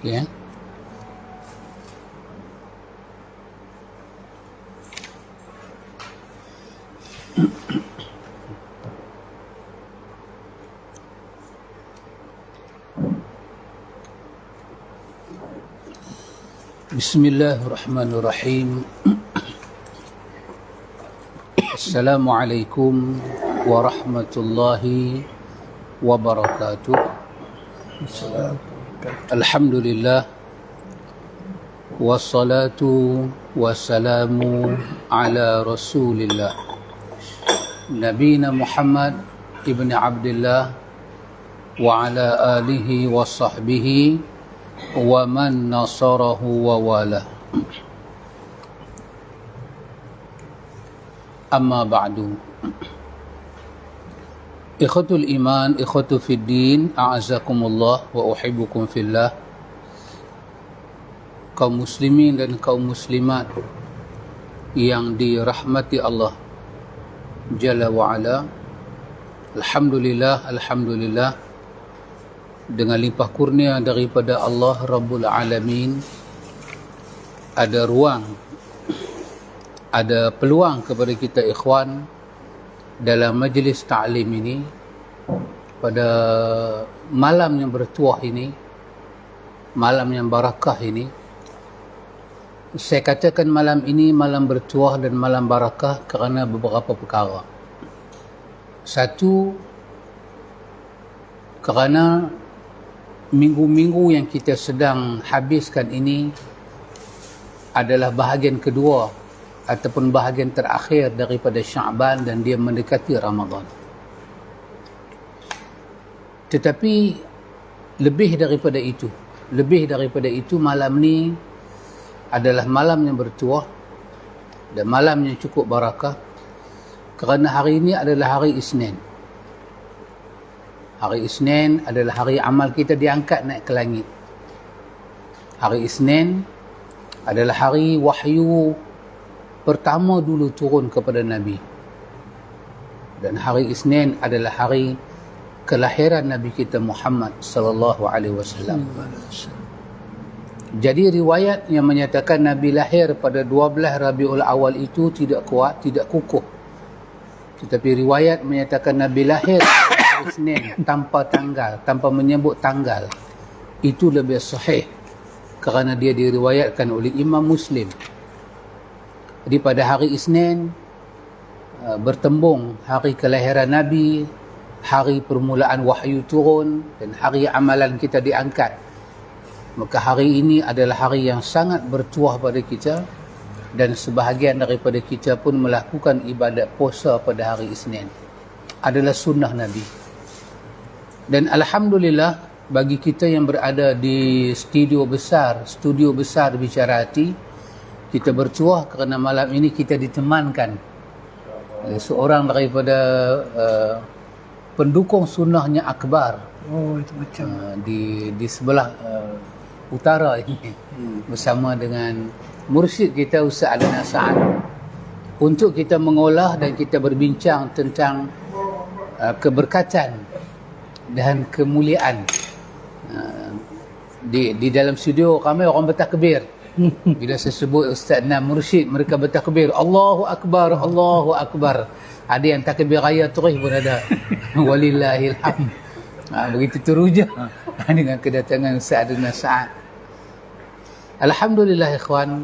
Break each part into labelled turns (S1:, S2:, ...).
S1: Okay. Bismillahirrahmanirrahim. Assalamualaikum warahmatullahi wabarakatuh. Alhamdulillah. Wassalatu wassalamu ala rasulillah Nabina Muhammad ibn Abdullah wa ala alihi wa sahbihi wa man nasarahu wa wala. Amma ba'du. Ikhwatul iman, ikhwatu fid din, a'azakumullah wa uhibbukum fillah. Kaum muslimin dan kaum muslimat yang dirahmati Allah Jalla wa ala. Alhamdulillah, alhamdulillah, dengan limpah kurnia daripada Allah Rabbul Alamin, ada ruang, ada peluang kepada kita ikhwan dalam majlis ta'lim ini pada malam yang bertuah ini, malam yang barakah ini. Saya katakan malam ini malam bertuah dan malam barakah kerana beberapa perkara. Satu, kerana minggu-minggu yang kita sedang habiskan ini adalah bahagian kedua ataupun bahagian terakhir daripada Sya'ban dan dia mendekati Ramadan. Tetapi lebih daripada itu, malam ni adalah malam yang bertuah dan malam yang cukup barakah kerana hari ini adalah hari Isnin. Hari Isnin adalah hari amal kita diangkat naik ke langit. Hari Isnin adalah hari wahyu pertama dulu turun kepada Nabi. Dan hari Isnin adalah hari kelahiran Nabi kita Muhammad sallallahu alaihi wasallam. Jadi riwayat yang menyatakan Nabi lahir pada 12 Rabiul Awal itu tidak kuat, tidak kukuh. Tetapi riwayat menyatakan Nabi lahir hari Isnin tanpa tanggal, tanpa menyebut tanggal, itu lebih sahih kerana dia diriwayatkan oleh Imam Muslim. Jadi pada hari Isnin bertembung hari kelahiran Nabi, hari permulaan wahyu turun dan hari amalan kita diangkat. Maka hari ini adalah hari yang sangat bertuah pada kita dan sebahagian daripada kita pun melakukan ibadat puasa pada hari Isnin. Adalah sunnah Nabi. Dan alhamdulillah bagi kita yang berada di studio besar Bicara Hati, kita bertuah kerana malam ini kita ditemankan oleh seorang daripada pendukung sunnahnya akbar.
S2: Oh, itu macam
S1: di sebelah utara ini, bersama dengan mursyid kita Ustaz Adnan Sa'ad, untuk kita mengolah dan kita berbincang tentang keberkatan dan kemuliaan. Di dalam studio kami orang bertakbir. Bila saya sebut Ustaz Adnan mursyid, mereka bertakbir, Allahu Akbar, Allahu Akbar. Ada yang takbir raya terus pun ada. Walillahil hamd. Begitu teruja dengan kedatangan Ustaz Adnan Sa'ad. Alhamdulillah ikhwan,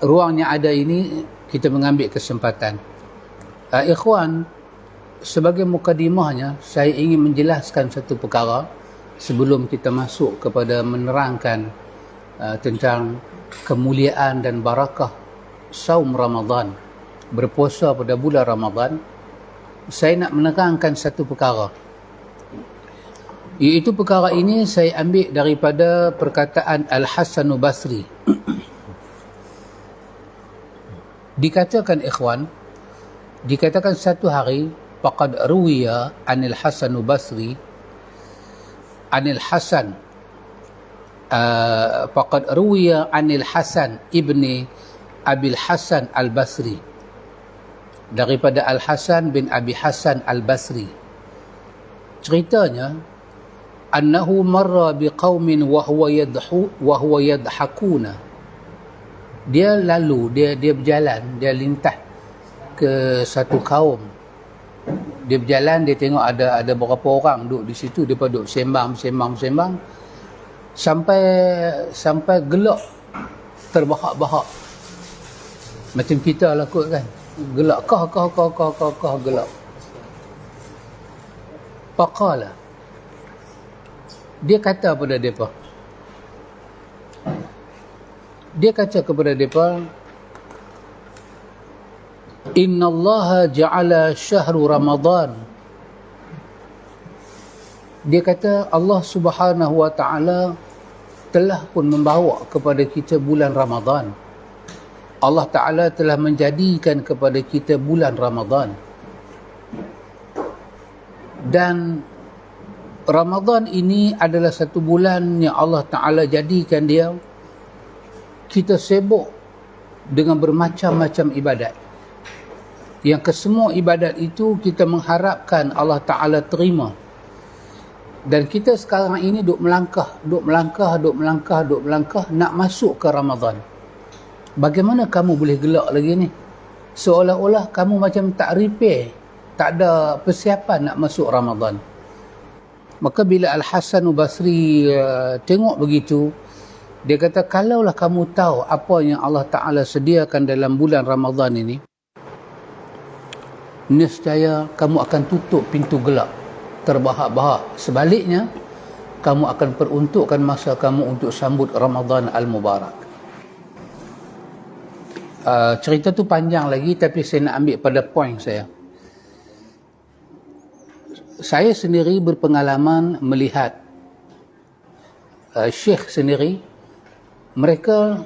S1: ruang yang ada ini kita mengambil kesempatan. Ikhwan, sebagai mukadimahnya saya ingin menjelaskan satu perkara sebelum kita masuk kepada menerangkan tentang kemuliaan dan barakah saum Ramadan, berpuasa pada bulan Ramadan. Saya nak menerangkan satu perkara, iaitu perkara ini saya ambil daripada perkataan Al-Hasan Basri. Dikatakan ikhwan, dikatakan satu hari, faqad ruwiya anil Hasan Basri anil Hasan faqad ruwiya anil Hasan ibni Abil Hasan Al-Basri, daripada Al-Hasan bin Abi Hasan Al-Basri. Ceritanya annahu marra biqaumin wa huwa yadhakuna. Dia lalu, dia berjalan, dia lintas ke satu kaum. Dia berjalan, dia tengok ada beberapa orang duduk di situ, dia duduk sembang sampai gelak terbahak-bahak. Macam kita lah kot kan. Gelak kah gelak. Faqala, dia kata kepada mereka, Inna Allah ja'ala syahru Ramadan. Dia kata Allah Subhanahu wa ta'ala telah pun membawa kepada kita bulan Ramadan. Allah Ta'ala telah menjadikan kepada kita bulan Ramadan. Dan Ramadan ini adalah satu bulan yang Allah Ta'ala jadikan dia kita sibuk dengan bermacam-macam ibadat. Yang kesemua ibadat itu kita mengharapkan Allah Ta'ala terima. Dan kita sekarang ini duk melangkah nak masuk ke Ramadan. Bagaimana kamu boleh gelak lagi ni? Seolah-olah kamu macam tak repair, tak ada persiapan nak masuk Ramadan. Maka bila Al-Hasan Basri tengok begitu, dia kata, kalaulah kamu tahu apa yang Allah Ta'ala sediakan dalam bulan Ramadan ini, nescaya kamu akan tutup pintu gelap, terbahak-bahak. Sebaliknya, kamu akan peruntukkan masa kamu untuk sambut Ramadan Al-Mubarak. Cerita tu panjang lagi, tapi saya nak ambil pada poin saya. Saya sendiri berpengalaman melihat Syekh sendiri, mereka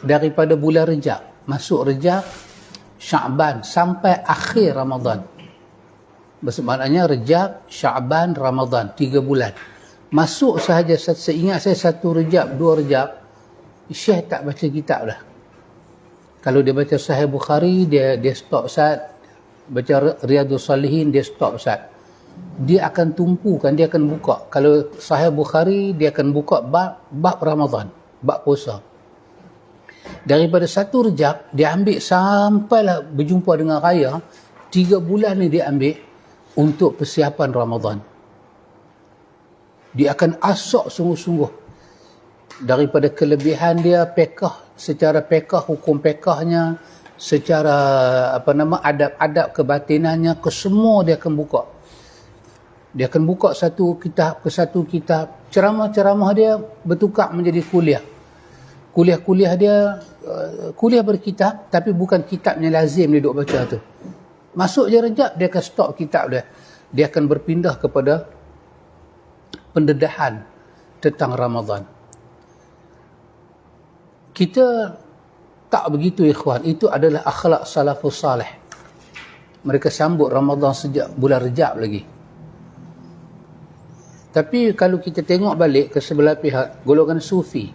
S1: daripada bulan Rejab, masuk Rejab, Sya'ban sampai akhir Ramadan. Maknanya Rejab, Sya'ban, Ramadan, 3 bulan. Masuk sahaja, seingat saya 1 Rejab, 2 Rejab, Syekh tak baca kitab dah. Kalau dia baca Sahih Bukhari, dia stop Ustaz. Baca Riyadhus Salihin, dia stop Ustaz. Dia akan tumpukan, dia akan buka. Kalau Sahih Bukhari, dia akan buka bab Ramadan, bab puasa. Daripada 1 Rejab, dia ambil sampailah berjumpa dengan raya, 3 bulan ni dia ambil untuk persiapan Ramadan. Dia akan asok sungguh-sungguh. Daripada kelebihan dia, secara hukum pekahnya, secara adab-adab kebatinannya, kesemua dia akan buka. Dia akan buka satu kitab ke satu kitab. Ceramah-ceramah dia bertukar menjadi kuliah. Kuliah-kuliah dia, kuliah berkitab, tapi bukan kitabnya lazim dia duk baca tu. Masuk je Rejab, dia akan stop kitab dia. Dia akan berpindah kepada pendedahan tentang Ramadan. Kita tak begitu ikhwan. Itu adalah akhlak salafus salih. Mereka sambut Ramadan sejak bulan Rejab lagi. Tapi kalau kita tengok balik ke sebelah pihak golongan Sufi,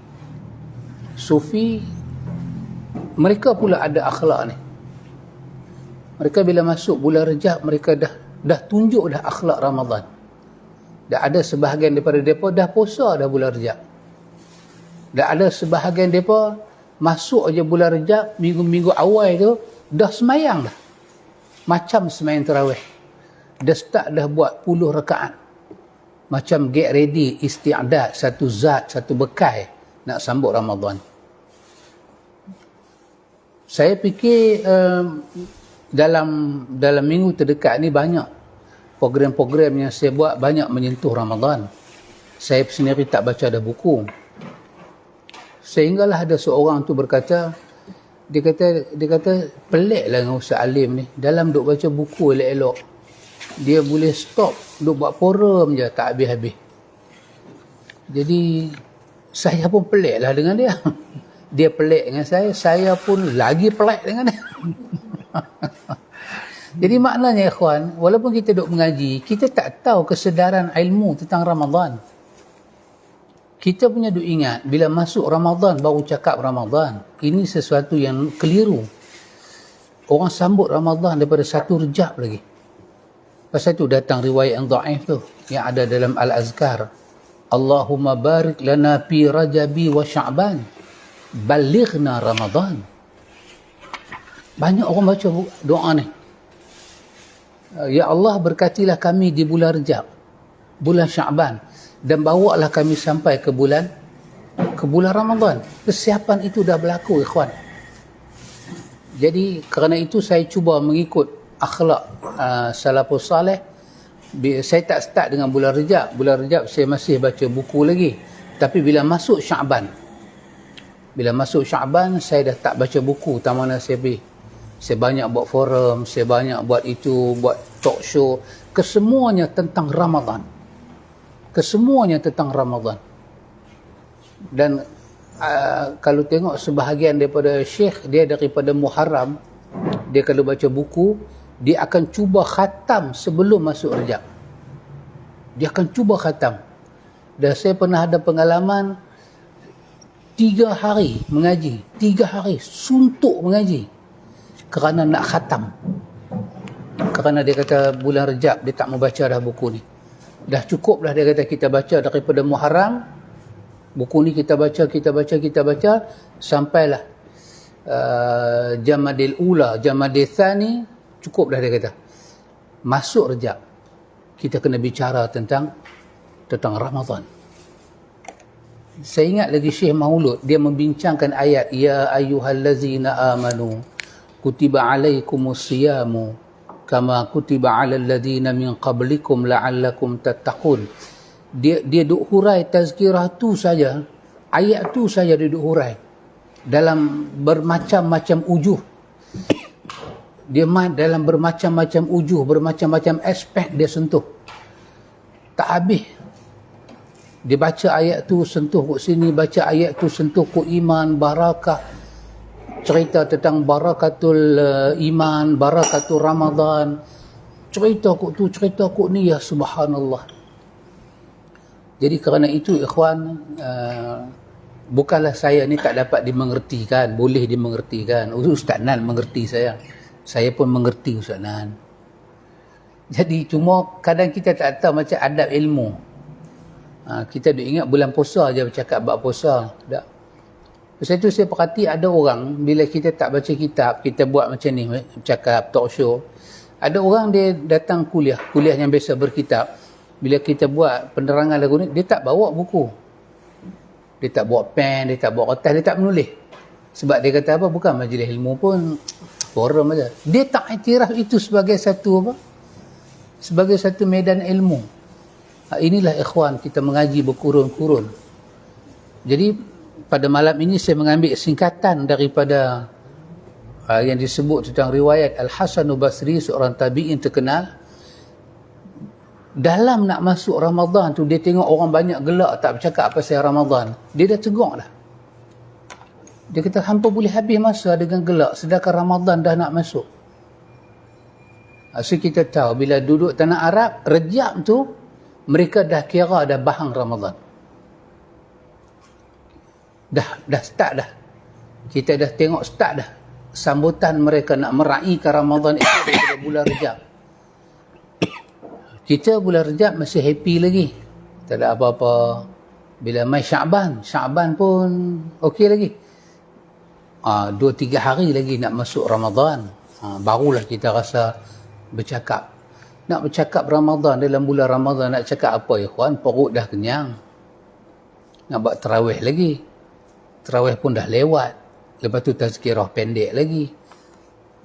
S1: mereka pula ada akhlak ni. Mereka bila masuk bulan Rejab, mereka dah tunjuk dah akhlak Ramadan. Dah ada sebahagian daripada mereka dah puasa dah bulan Rejab. Dan ada sebahagian mereka masuk aja bulan Rejab, minggu-minggu awal tu dah semayang dah. Macam semayang tarawih. Dah start dah buat 10 rakaat. Macam get ready, isti'adat, satu bekal nak sambut Ramadan. Saya fikir dalam minggu terdekat ni banyak program-program yang saya buat banyak menyentuh Ramadan. Saya sendiri tak baca dah buku. Sehinggalah ada seorang tu berkata, dia kata peliklah dengan Ustaz Alim ni. Dalam duk baca buku elok-elok, dia boleh stop duk buat forum je tak habis-habis. Jadi saya pun peliklah dengan dia. Dia pelik dengan saya pun lagi pelik dengan dia. Jadi maknanya ikhwan, walaupun kita duk mengaji, kita tak tahu kesedaran ilmu tentang Ramadan. Kita punya duk ingat, bila masuk Ramadan, baru cakap Ramadan. Ini sesuatu yang keliru. Orang sambut Ramadan daripada 1 Rejab lagi. Pasal tu datang riwayat yang dhaif tu, yang ada dalam Al-Azkar. Allahumma barik lana fi Rajabi wa Sya'ban, balighna Ramadan. Banyak orang baca doa ni. Ya Allah, berkatilah kami di bulan Rajab, bulan Sya'ban, dan bawalah kami sampai ke bulan Ramadan. Persiapan itu dah berlaku, ikhwan. Jadi kerana itu saya cuba mengikut akhlak salafus salih. Saya tak start dengan bulan Rajab. Bulan Rajab saya masih baca buku lagi. Tapi bila masuk Sya'ban, saya dah tak baca buku tak mana saya pergi. Saya banyak buat forum, saya banyak buat itu, buat talk show. Kesemuanya tentang Ramadan. Dan kalau tengok sebahagian daripada Syekh, dia daripada Muharram, dia kalau baca buku, dia akan cuba khatam sebelum masuk Rajab. Dia akan cuba khatam. Dan saya pernah ada pengalaman 3 hari mengaji, 3 hari suntuk mengaji kerana nak khatam. Kerana dia kata bulan Rajab dia tak mau baca dah buku ni. Dah cukup dah, dia kata kita baca daripada Muharram. Buku ni kita baca sampailah Jamadil Ula, Jamadil Thani, cukup dah dia kata. Masuk Rajab, kita kena bicara tentang Ramadan. Saya ingat lagi Syekh Maulud, dia membincangkan ayat ya ayyuhallazina amanu kutiba alaikumus siyamu kama kutiba alal ladzina min qablikum la'allakum tattaqun. Dia duk hurai tazkirah tu saja, ayat tu saja dia duk hurai dalam bermacam-macam ujuh. Dia main dalam bermacam-macam ujuh, bermacam-macam aspek dia sentuh. Tak habis. Dia baca ayat tu sentuh kat sini, baca ayat tu sentuh kat iman, barakah. Cerita tentang barakatul iman, barakatul Ramadan. Cerita kat tu, cerita kat ni, ya subhanallah. Jadi kerana itu ikhwan, bukanlah saya ni tak dapat dimengertikan, boleh dimengertikan. Ustaz Nan mengerti saya pun mengerti Ustaz Nan. Jadi cuma kadang kita tak tahu macam adab ilmu. Kita duk ingat bulan puasa je bercakap bab puasa. Tak. Pasal itu saya perhati ada orang, bila kita tak baca kitab, kita buat macam ni, bercakap, talk show. Ada orang dia datang kuliah yang biasa berkitab. Bila kita buat penerangan lagu ni, dia tak bawa buku. Dia tak bawa pen, dia tak bawa kertas, dia tak menulis. Sebab dia kata apa, bukan majlis ilmu pun, forum aja. Dia tak iktiraf itu sebagai satu apa? Sebagai satu medan ilmu. Inilah ikhwan, kita mengaji berkurun-kurun. Jadi pada malam ini saya mengambil singkatan daripada yang disebut tentang riwayat Al-Hasan Basri, seorang tabi'in terkenal. Dalam nak masuk Ramadan tu, dia tengok orang banyak gelak tak bercakap pasal Ramadan. Dia dah tegur dah. Dia kata, hampa boleh habis masa dengan gelak sedangkan Ramadan dah nak masuk. So kita tahu bila duduk tanah Arab, Rajab tu mereka dah kira dah bahang Ramadan. Dah start dah. Kita dah tengok start dah. Sambutan mereka nak meraihkan Ramadan itu daripada bulan Rajab. Kita bulan Rajab masih happy lagi. Tak ada apa-apa. Bila mai Sya'ban pun okey lagi. 2-3 hari lagi nak masuk Ramadan. Barulah kita rasa bercakap. Nak bercakap Ramadan, dalam bulan Ramadan nak cakap apa ya kawan? Perut dah kenyang. Nak buat tarawih lagi. Tarawih pun dah lewat. Lepas tu tazkirah pendek lagi.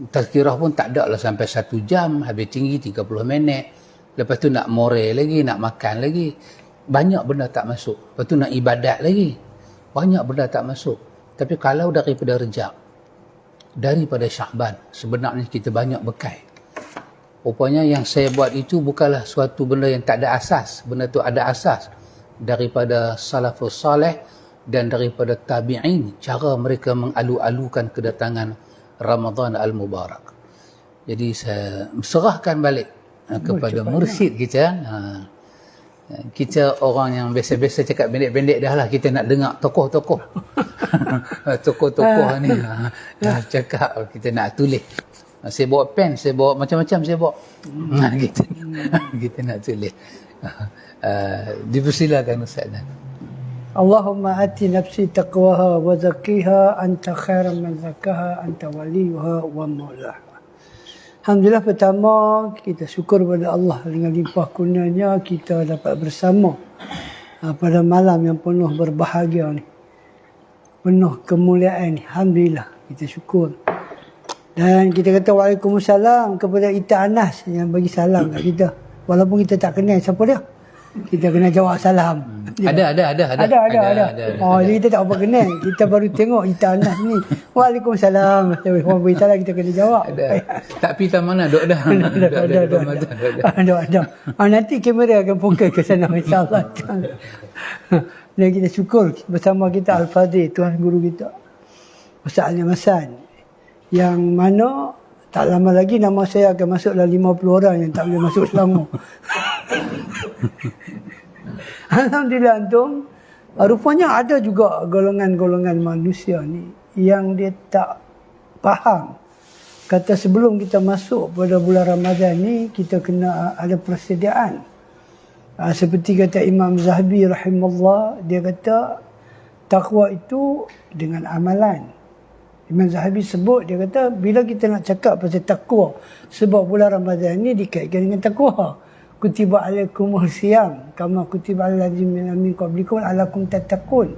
S1: Tazkirah pun tak ada lah sampai 1 jam. Habis tinggi 30 minit. Lepas tu nak moral lagi, nak makan lagi. Banyak benda tak masuk. Lepas tu nak ibadat lagi. Banyak benda tak masuk. Tapi kalau daripada Rajab, daripada Sya'ban, sebenarnya kita banyak bekal. Rupanya yang saya buat itu bukanlah suatu benda yang tak ada asas. Benda tu ada asas daripada salafus salih dan daripada tabi'in, cara mereka mengalu-alukan kedatangan Ramadan al-Mubarak. Jadi saya serahkan balik kepada mursyid kita. Kita orang yang biasa-biasa cakap pendek-pendek dah lah. Kita nak dengar tokoh-tokoh. Tokoh-tokoh ni cakap, kita nak tulis. Saya bawa pen, saya bawa macam-macam saya bawa. Kita nak tulis. Dipersilakan Ustaz.
S2: Allahumma ati nafsi taqwaha wa zakkiha anta khairan man zakkaha anta waliyuha wa maulaha. Alhamdulillah, pertama kita syukur kepada Allah dengan limpah kurnianya kita dapat bersama pada malam yang penuh berbahagia ni. Penuh kemuliaan ni. Alhamdulillah, kita syukur. Dan kita kata waalaikumsalam kepada Ita Anas yang bagi salam kat kita. Walaupun kita tak kenal siapa dia. Kita kena jawab salam.
S1: Ada.
S2: Oh, jadi kita tak apa kenal. Kita baru tengok Ita Anas ni. Waalaikumsalam. Orang beritahu kita kena jawab.
S1: Tak pergi mana dok dah.
S2: Ada. Nanti kamera akan fokus ke sana insya-Allah. Dan kita syukur bersama kita Al-Fadhil, tuan guru kita Ustaz Ali Masan, yang mana tak lama lagi nama saya akan masuk dalam 50 orang yang tak boleh masuk Selangor. Alhamdulillah antum. Rupanya ada juga golongan-golongan manusia ni yang dia tak faham. Kata sebelum kita masuk pada bulan Ramadan ni, kita kena ada persediaan. Seperti kata Imam Zahabi rahimahullah, dia kata takwa itu dengan amalan. Imam Zahabi sebut, dia kata bila kita nak cakap pasal takwa, sebab bulan Ramadan ni dikaitkan dengan takwa. Kutiba alaikumul siyam kama kutiba alal ladzina min qablikum la'allakum tattaqun.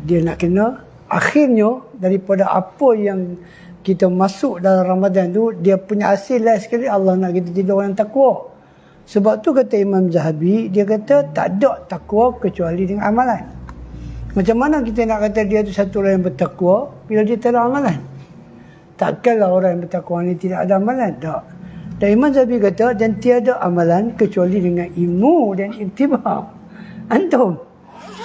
S2: Dia nak kena akhirnya daripada apa yang kita masuk dalam Ramadan tu, dia punya hasil last sekali Allah nak kita jadi orang takwa. Sebab tu kata Imam Zahabi, dia kata tak ada takwa kecuali dengan amalan. Macam mana kita nak kata dia tu satu orang yang bertakwa bila dia tak ada amalan? Takkanlah orang yang bertakwa ni tidak ada amalan. Tak. Dan Imam Zahabi kata, dan tiada amalan kecuali dengan ilmu dan ittiba'. Antum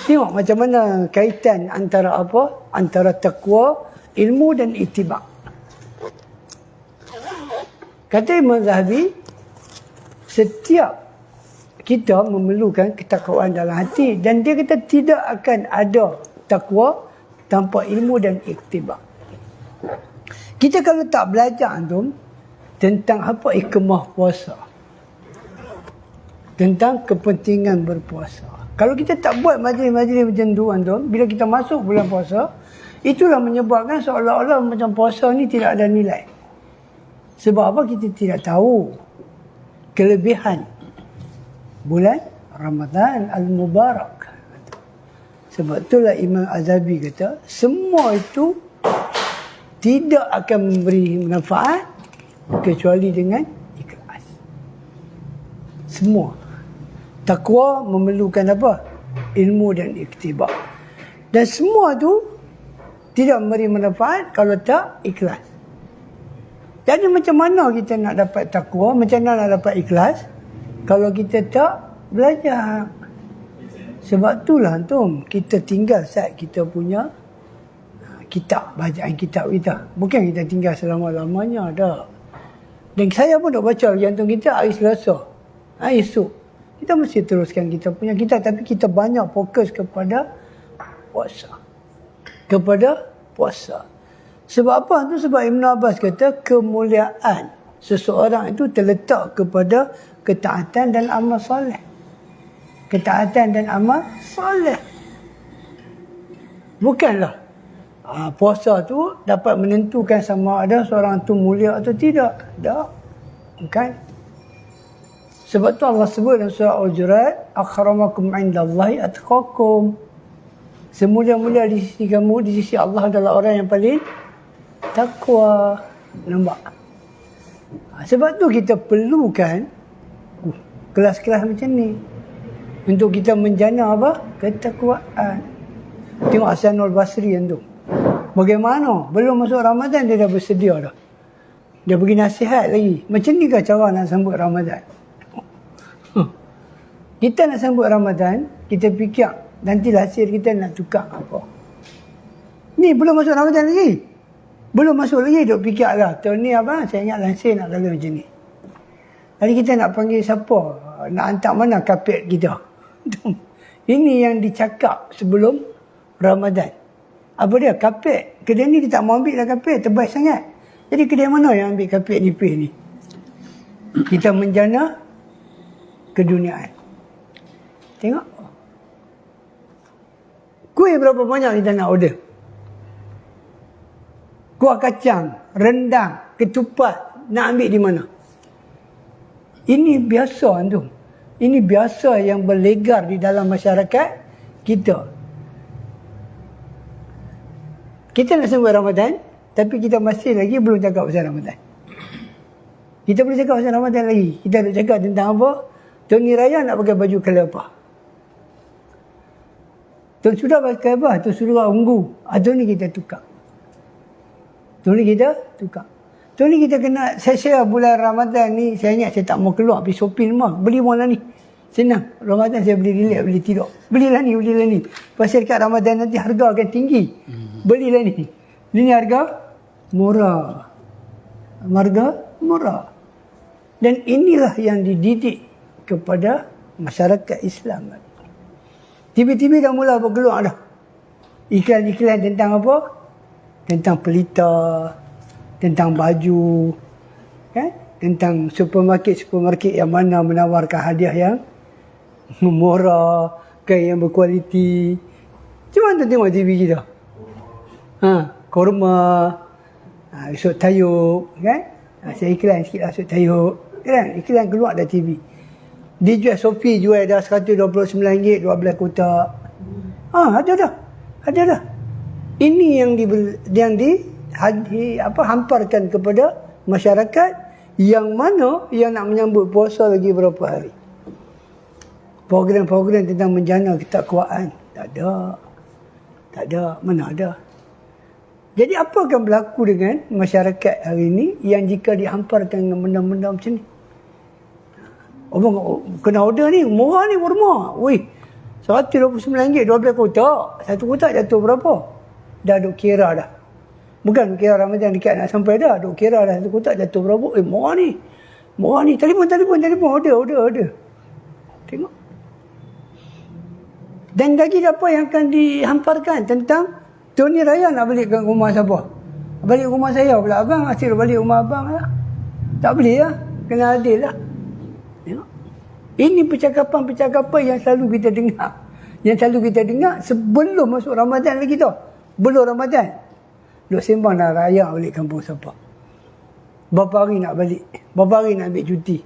S2: tengok macam mana kaitan antara apa? Antara takwa, ilmu dan ittiba'. Kata Imam Zahabi, setiap kita memerlukan ketakwaan dalam hati, dan dia kata tidak akan ada takwa tanpa ilmu dan ittiba'. Kita kalau tak belajar antum tentang apa hikmah puasa, tentang kepentingan berpuasa, kalau kita tak buat majlis-majlis macam tu antum, bila kita masuk bulan puasa, itulah menyebabkan seolah-olah macam puasa ni tidak ada nilai. Sebab apa? Kita tidak tahu kelebihan bulan Ramadan Al-Mubarak. Sebab itulah Imam Zahabi kata semua itu tidak akan memberi manfaat kecuali dengan ikhlas. Semua. Takwa memerlukan apa? Ilmu dan iktibar. Dan semua tu tidak memberi manfaat kalau tak ikhlas. Jadi macam mana kita nak dapat takwa, macam mana nak dapat ikhlas kalau kita tak belajar? Sebab itulah antum, kita tinggal saat kita punya kitab, bacaan kitab kita. Bukan kita tinggal selama-lamanya dah. Dan saya pun nak baca lagi antum kita hari Selasa, esok. Kita mesti teruskan kita punya kitab, tapi kita banyak fokus kepada puasa. Kepada puasa. Sebab apa tu? Sebab Ibn Abbas kata kemuliaan seseorang itu terletak kepada ketaatan dan amal soleh. Ketaatan dan amal soleh. Bukanlah puasa tu dapat menentukan sama ada seorang tu mulia atau tidak. Tak. Bukan. Sebab tu Allah sebut dalam surah Al-Hujurat, akramakum indallahi atqakum. Semulia-mulia di sisi kamu, di sisi Allah adalah orang yang paling takwa. Nampak? Sebab tu kita perlukan kelas-kelas macam ni untuk kita menjana apa? Ketakwaan. Tengok Hasanul Basri tu. Bagaimana? Belum masuk Ramadan dia dah bersedia dah. Dia pergi nasihat lagi. Macam ni ke cara nak sambut Ramadan? Kita nak sambut Ramadan, kita fikir nanti hasil kita nak tukar apa. Ni belum masuk Ramadan lagi. Belum masuk lagi duk fikir lah. Tahun ni apa? Saya ingat lansir nak kala macam ni. Jadi kita nak panggil siapa? Nak hantar mana kapet kita? Ini yang dicakap sebelum Ramadan. Apa dia? Kapet. Kedai ni dia tak mau ambil lah kapet. Terbaik sangat. Jadi kedai mana yang ambil kapet nipis ni? Kita menjana keduniaan. Tengok. Kuih berapa banyak kita nak order? Kuah kacang, rendang, ketupat, nak ambil di mana? Ini biasa tu. Ini biasa yang berlegar di dalam masyarakat kita. Kita nak sambut Ramadan, tapi kita masih lagi belum cakap pasal Ramadan. Kita boleh cakap pasal Ramadan lagi. Kita nak cakap tentang apa? Tahun ni raya nak pakai baju colour apa? Tahun sudah pakai apa? Tahun sudah ungu. Tahun ni kita tukar. Tahun ni kita tukar. Tahun ni kita kena, saya bulan Ramadan ni, saya ingat saya tak mau keluar pergi shopping rumah. Beli mana ni? Senang. Ramadan saya beli relax, beli tidur. Belilah ni. Pasal kat Ramadan nanti harga akan tinggi. Belilah ni. Ini harga murah. Harga murah. Dan inilah yang dididik kepada masyarakat Islam. Tiba-tiba dah mula bergeluar dah. Iklan-iklan tentang apa? Tentang pelita, tentang baju, kan? Tentang supermarket yang mana menawarkan hadiah yang murah, kain yang berkualiti. Cuma tu tengok TV kita. Korma, sup tayuk, kan? Saya iklan sikit lah sup tayuk. Kan? Iklan keluar dari TV. Dijual Shopee jual dah RM129, 12 kotak. Ada dah. Ini yang hamparkan kepada masyarakat yang mana yang nak menyambut puasa lagi berapa hari. Program-program tentang menjana ketakwaan tak ada, mana ada. Jadi apa akan berlaku dengan masyarakat hari ini yang jika dihamparkan dengan benda-benda macam ni? Abang kena order ni, murah ni, murah. Wih, RM129, 12 kotak. Satu kotak jatuh berapa? Dah duk kira dah. Bukan kira Ramadan dekat nak sampai dah. Duk kira dah satu kotak jatuh berapa. Murah ni. Telefon. Order. Tengok. Dan lagi apa yang akan dihamparkan tentang tahun ni raya nak balik ke rumah siapa? Balik rumah saya pula. Abang asyik balik rumah abang lah. Tak boleh lah. Kena adil lah. Tengok. Ini percakapan-percakapan yang selalu kita dengar. Yang selalu kita dengar sebelum masuk Ramadan lagi tau. Belum Ramadan. Duk sembang dah raya balik kampung siapa. Berapa hari nak balik. Berapa hari nak ambil cuti.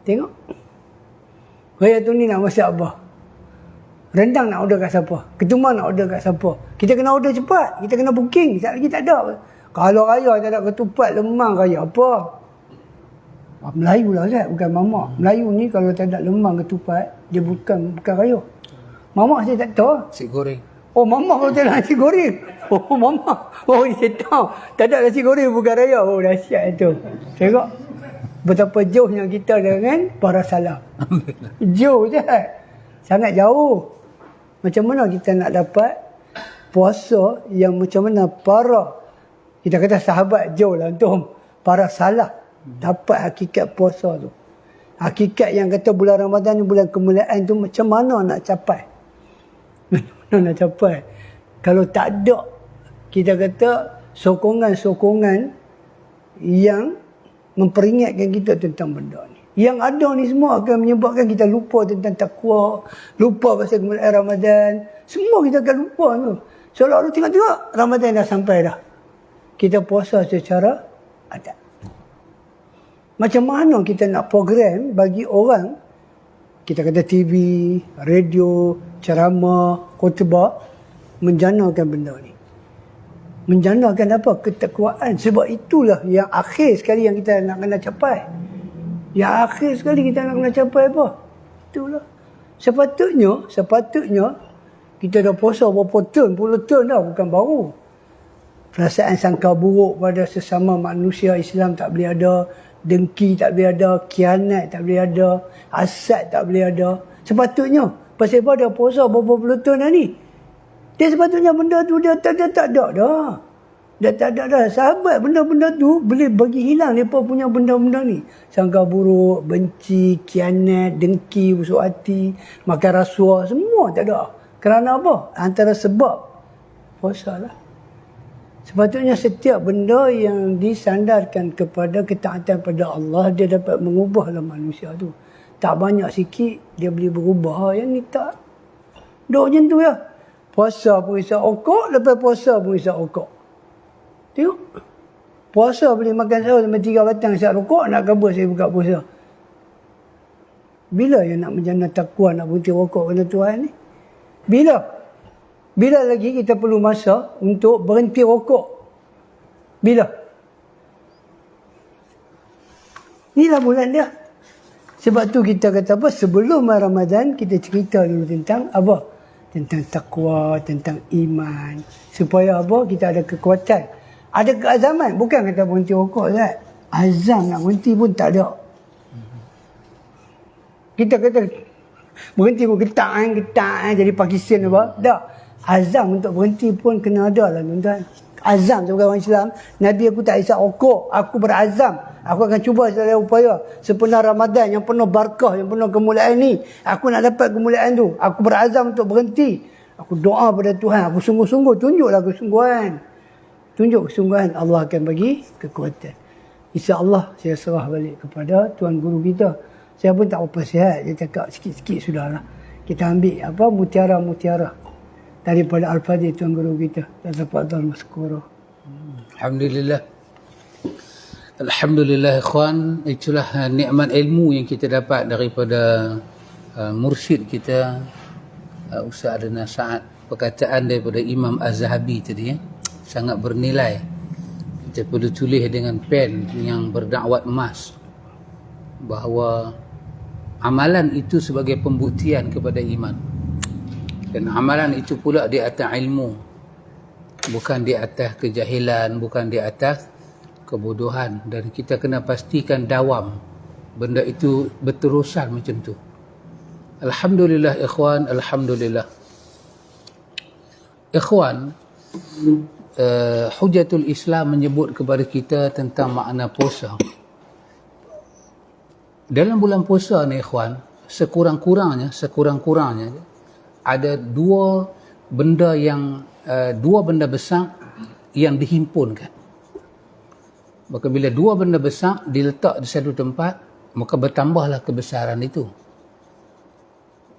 S2: Tengok. Raya tu ni nak masak apa? Rendang nak order kat siapa? Ketumbar nak order kat siapa? Kita kena order cepat. Kita kena booking. Sekejap lagi tak ada. Kalau raya tak ada ketupat, lemang raya apa? Melayu lah Ustaz, bukan mamak. Melayu ni kalau tak ada lemang ketupat, dia bukan raya. Mamak saya tak tahu.
S1: Nasi goreng.
S2: Oh, mamak kalau tak ada nasi goreng. Oh, mamak. Oh, saya tahu. Tak ada nasi goreng bukan raya. Oh, dahsyat itu. Tengok. Betapa jauhnya kita dengan para salaf. Jauh je. Sangat jauh. Macam mana kita nak dapat puasa yang macam mana kita kata sahabat jauh lah untuk para salaf dapat hakikat puasa tu. Hakikat yang kata bulan Ramadan ni bulan kemuliaan tu macam mana nak capai. Kalau tak ada kita kata sokongan-sokongan yang memperingatkan kita tentang benda ni. Yang ada ni semua akan menyebabkan kita lupa tentang takwa, lupa pasal kemuliaan Ramadan. Semua kita akan lupa tu. Seolah-olah tengok-tengok Ramadan dah sampai dah. Kita puasa secara adat. Macam mana kita nak program bagi orang, kita kata TV, radio, ceramah, khutbah, menjanakan benda ni. Menjanakan apa? Ketakwaan. Sebab itulah yang akhir sekali yang kita nak kena capai. Yang akhir sekali kita nak kena capai apa? Itulah. Sepatutnya kita dah puasa berapa tahun, puluh tahun dah, bukan baru. Perasaan sangka buruk pada sesama manusia Islam tak boleh ada. Dengki tak boleh ada, khianat tak boleh ada, hasad tak boleh ada. Sepatutnya, pasal apa dia puasa berapa puluh tahun dah ni. Dia sepatutnya benda tu dia tak ada dah. Dia tak ada dah. Sahabat benda-benda tu boleh bagi hilang mereka punya benda-benda ni. Sangka buruk, benci, khianat, dengki, busuk hati, makan rasuah, semua tak ada. Kerana apa? Antara sebab puasa lah. Sepatutnya setiap benda yang disandarkan kepada ketaatan pada Allah, dia dapat mengubahlah manusia tu. tak banyak sikit, dia boleh berubah. Yang ni tak. Duk macam tu ya. Puasa pun isap okok, lepas puasa pun isap okok. Tengok. Puasa boleh makan sahur sampai 3 batang isap rokok, nak kabur saya buka puasa. Bila yang nak menjana takwa, nak berhenti rokok kena Tuhan ni? Bila? Bila lagi kita perlu masa untuk berhenti rokok? Bila? Inilah bulan dia. Sebab tu kita kata apa? Sebelum Ramadan, kita cerita dulu tentang apa? Tentang takwa, tentang iman. Supaya apa? Kita ada kekuatan. Ada keazaman. Bukan kata berhenti rokok, Zat. Azam nak berhenti pun tak ada. Kita kata berhenti pun getak jadi Pakistan apa? Tak. Azam untuk berhenti pun kena ada lah, tuan-tuan. Azam sebagai orang Islam, Nabi aku tak isap rokok. Aku berazam. Aku akan cuba segala upaya sepenuh Ramadan yang penuh barakah, yang penuh kemuliaan ni. Aku nak dapat kemuliaan tu. Aku berazam untuk berhenti. Aku doa pada Tuhan. Aku sungguh-sungguh. Tunjuklah kesungguhan. Tunjuk kesungguhan. Allah akan bagi kekuatan. InsyaAllah saya serah balik kepada Tuan Guru kita. Saya pun tak apa sihat. Dia cakap sikit-sikit sudahlah. Kita ambil apa mutiara-mutiara daripada Al-Fadhil Tuan Guru kita. Tafadhal maskura.
S1: Alhamdulillah. Alhamdulillah ikhwan, itulah nikmat ilmu yang kita dapat daripada mursyid kita Ustaz Adnan Sa'ad. Perkataan daripada Imam Az-Zahabi tadi sangat bernilai. Kita perlu tulis dengan pen yang berdakwat emas bahawa amalan itu sebagai pembuktian kepada iman. Dan amalan itu pula di atas ilmu, bukan di atas kejahilan, bukan di atas kebodohan. Dan kita kena pastikan dawam benda itu berterusan macam tu. Alhamdulillah ikhwan, alhamdulillah ikhwan. Hujatul Islam menyebut kepada kita tentang makna puasa. Dalam bulan puasa ni ikhwan, sekurang-kurangnya ada dua benda besar yang dihimpunkan. Maka bila dua benda besar diletak di satu tempat, maka bertambahlah kebesaran itu.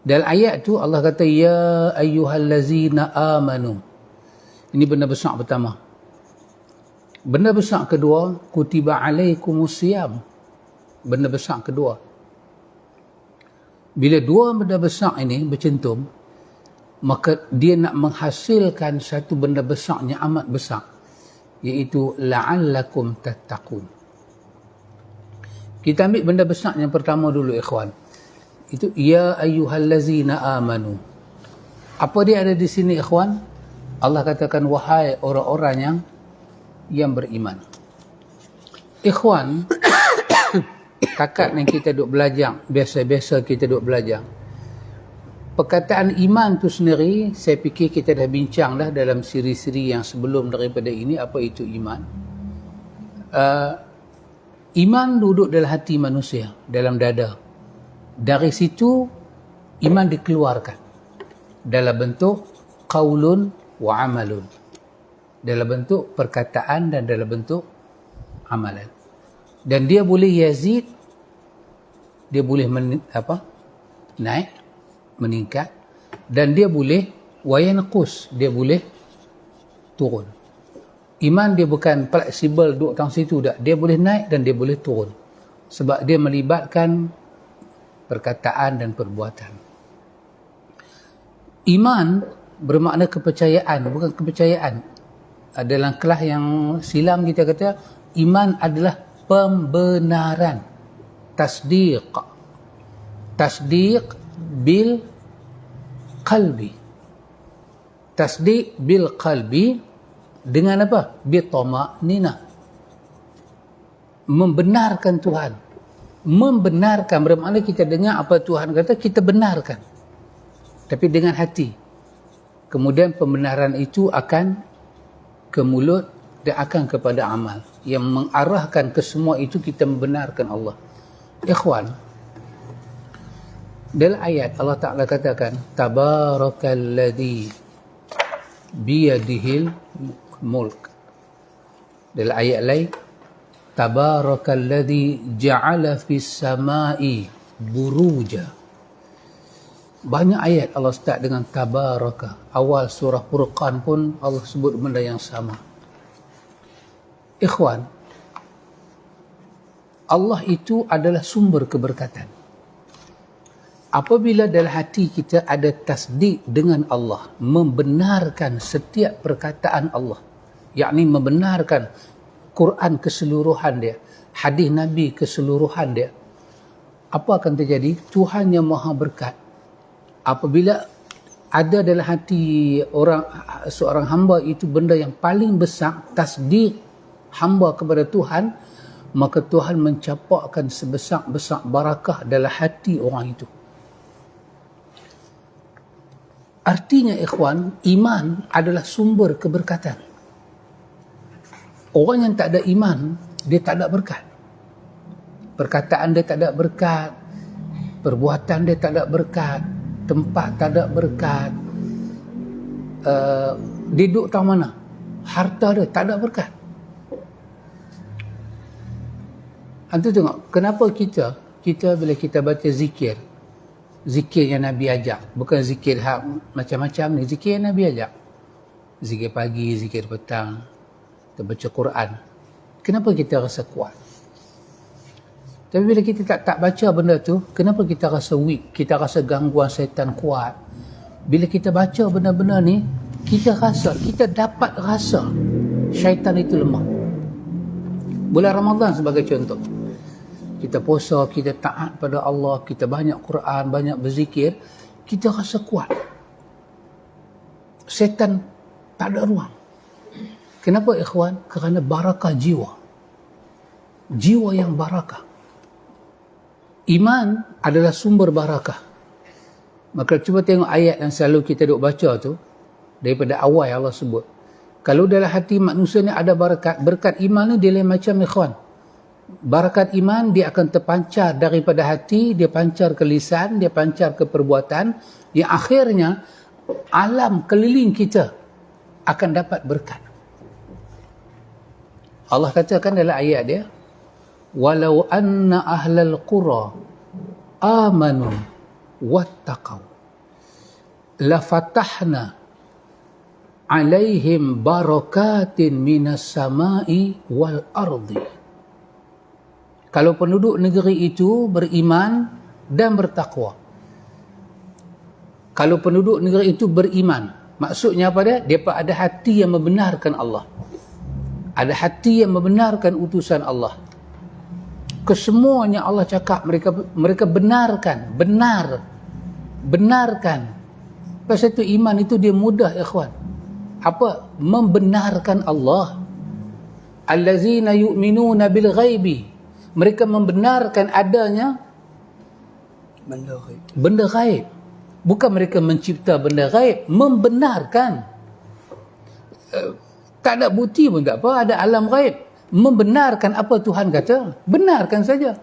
S1: Dalam ayat tu Allah kata, ya ayyuhallazina amanu. Ini benda besar pertama. Benda besar kedua, kutiba alaikumusiyam. Benda besar kedua. Bila dua benda besar ini bercentum, maka dia nak menghasilkan satu benda besar yang amat besar, iaitu la'allakum tattaqun. Kita ambil benda besar yang pertama dulu ikhwan. Itu ya ayyuhallazina amanu. Apa dia ada di sini ikhwan? Allah katakan wahai orang-orang yang beriman. Ikhwan, takat yang kita duk belajar, biasa-biasa kita duk belajar. Perkataan iman tu sendiri, saya fikir kita dah bincang dah dalam siri-siri yang sebelum daripada ini, apa itu iman. Iman duduk dalam hati manusia, dalam dada. Dari situ, iman dikeluarkan dalam bentuk qaulun wa amalun. Dalam bentuk perkataan dan dalam bentuk amalan. Dan dia boleh yazid, dia boleh naik, meningkat, dan dia boleh wayanqus, dia boleh turun. Iman dia bukan fleksibel duduk tang situ dak, dia boleh naik dan dia boleh turun, sebab dia melibatkan perkataan dan perbuatan. Iman bermakna kepercayaan, bukan kepercayaan. Dalam kelas yang silam kita kata iman adalah pembenaran, tasdiq bil qalbi. Tasdiq bil qalbi dengan apa? Bi tama'ninah. Membenarkan Tuhan. Membenarkan bermakna kita dengar apa Tuhan kata, kita benarkan. Tapi dengan hati. Kemudian pembenaran itu akan ke mulut dan akan kepada amal. Yang mengarahkan ke semua itu kita membenarkan Allah. Ikhwan, dalam ayat Allah Ta'ala katakan tabarakalladzi biyadihil mulk. Dalam ayat lain tabarakalladzi ja'ala fis samai buruja. Banyak ayat Allah start dengan tabaraka. Awal surah Furqan pun Allah sebut benda yang sama. Ikhwan, Allah itu adalah sumber keberkatan. Apabila dalam hati kita ada tasdik dengan Allah, membenarkan setiap perkataan Allah, yakni membenarkan Quran keseluruhan dia, hadis Nabi keseluruhan dia, apa akan terjadi? Tuhan yang maha berkat, apabila ada dalam hati seorang hamba itu benda yang paling besar, tasdik hamba kepada Tuhan, maka Tuhan mencapakkan sebesar-besar barakah dalam hati orang itu. Artinya ikhwan, iman adalah sumber keberkatan. Orang yang tak ada iman, dia tak ada berkat. Perkataan dia tak ada berkat, perbuatan dia tak ada berkat, tempat tak ada berkat, duduk tak mana, harta dia tak ada berkat. Antu tengok, kenapa kita bila kita baca zikir yang Nabi ajak, bukan zikir macam-macam ni, zikir yang Nabi ajak, zikir pagi, zikir petang, kita baca Quran, kenapa kita rasa kuat? Tapi bila kita tak baca benda tu, kenapa kita rasa weak, kita rasa gangguan syaitan kuat? Bila kita baca benda-benda ni, kita dapat rasa syaitan itu lemah. Bulan Ramadan sebagai contoh, kita puasa, kita taat pada Allah, kita banyak Quran, banyak berzikir, kita rasa kuat. Setan tak ada ruang. Kenapa ikhwan? Kerana barakah jiwa. Jiwa yang barakah. Iman adalah sumber barakah. Maka cuba tengok ayat yang selalu kita duk baca tu, daripada awal Allah sebut. Kalau dalam hati manusia ni ada berkat iman ni dia lain macam ikhwan. Barakat iman dia akan terpancar daripada hati, dia pancar ke lisan, dia pancar ke perbuatan, yang akhirnya alam keliling kita akan dapat berkat. Allah katakan dalam ayat dia, walau anna ahlal qura amanu wattaqau la fatahna alaihim barakatin minas samai wal ardi. Kalau penduduk negeri itu beriman dan bertakwa. Kalau penduduk negeri itu beriman, maksudnya apa dia? Dia ada hati yang membenarkan Allah. Ada hati yang membenarkan utusan Allah. Kesemuanya Allah cakap mereka benarkan, benarkan. Pasal itu iman itu dia mudah ikhwan. Apa? Membenarkan Allah. Allazina yu'minuna bil ghaibi. Mereka membenarkan adanya benda ghaib. Bukan mereka mencipta benda ghaib, membenarkan. Tak ada bukti pun tak apa, ada alam ghaib. Membenarkan apa Tuhan kata, benarkan saja.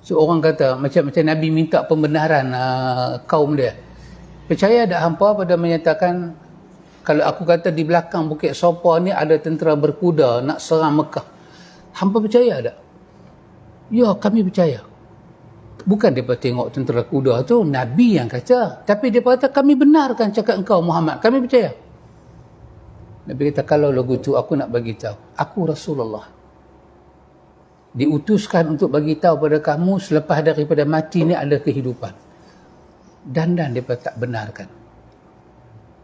S1: So orang kata macam Nabi minta pembenaran kaum dia. Percaya tak hampa pada menyatakan, kalau aku kata di belakang Bukit Sopa ni ada tentera berkuda nak serang Mekah, hampa percaya tak? Ya, kami percaya. Bukan mereka tengok tentera kuda tu, Nabi yang kata. Tapi mereka kata, kami benarkan cakap engkau Muhammad, kami percaya. Nabi kata, kalau lagu tu aku nak bagi tahu, aku Rasulullah, diutuskan untuk bagi tahu pada kamu selepas daripada mati ni ada kehidupan. Dan mereka tak benarkan.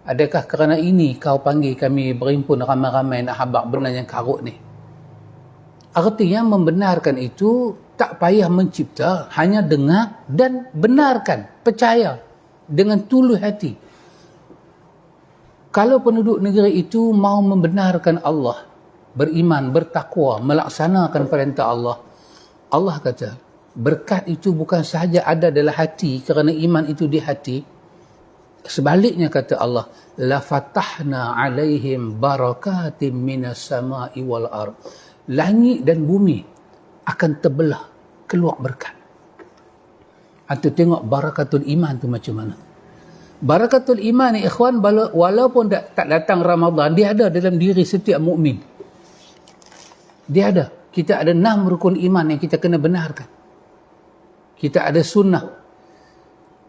S1: Adakah kerana ini kau panggil kami berhimpun ramai-ramai nak habaq benda yang karut ni? Artinya membenarkan itu tak payah mencipta, hanya dengar dan benarkan, percaya dengan tulus hati. Kalau penduduk negeri itu mau membenarkan Allah, beriman, bertakwa, melaksanakan perintah Allah, Allah kata, berkat itu bukan sahaja ada dalam hati kerana iman itu di hati. Sebaliknya kata Allah, la fatahna alaihim barakatim minas samai wal ard. Langit dan bumi akan terbelah keluar berkat. Atau tengok barakatul iman tu macam mana. Barakatul iman ni ikhwan, walaupun tak datang Ramadan, dia ada dalam diri setiap mukmin. Dia ada. Kita ada 6 rukun iman yang kita kena benarkan. Kita ada sunnah.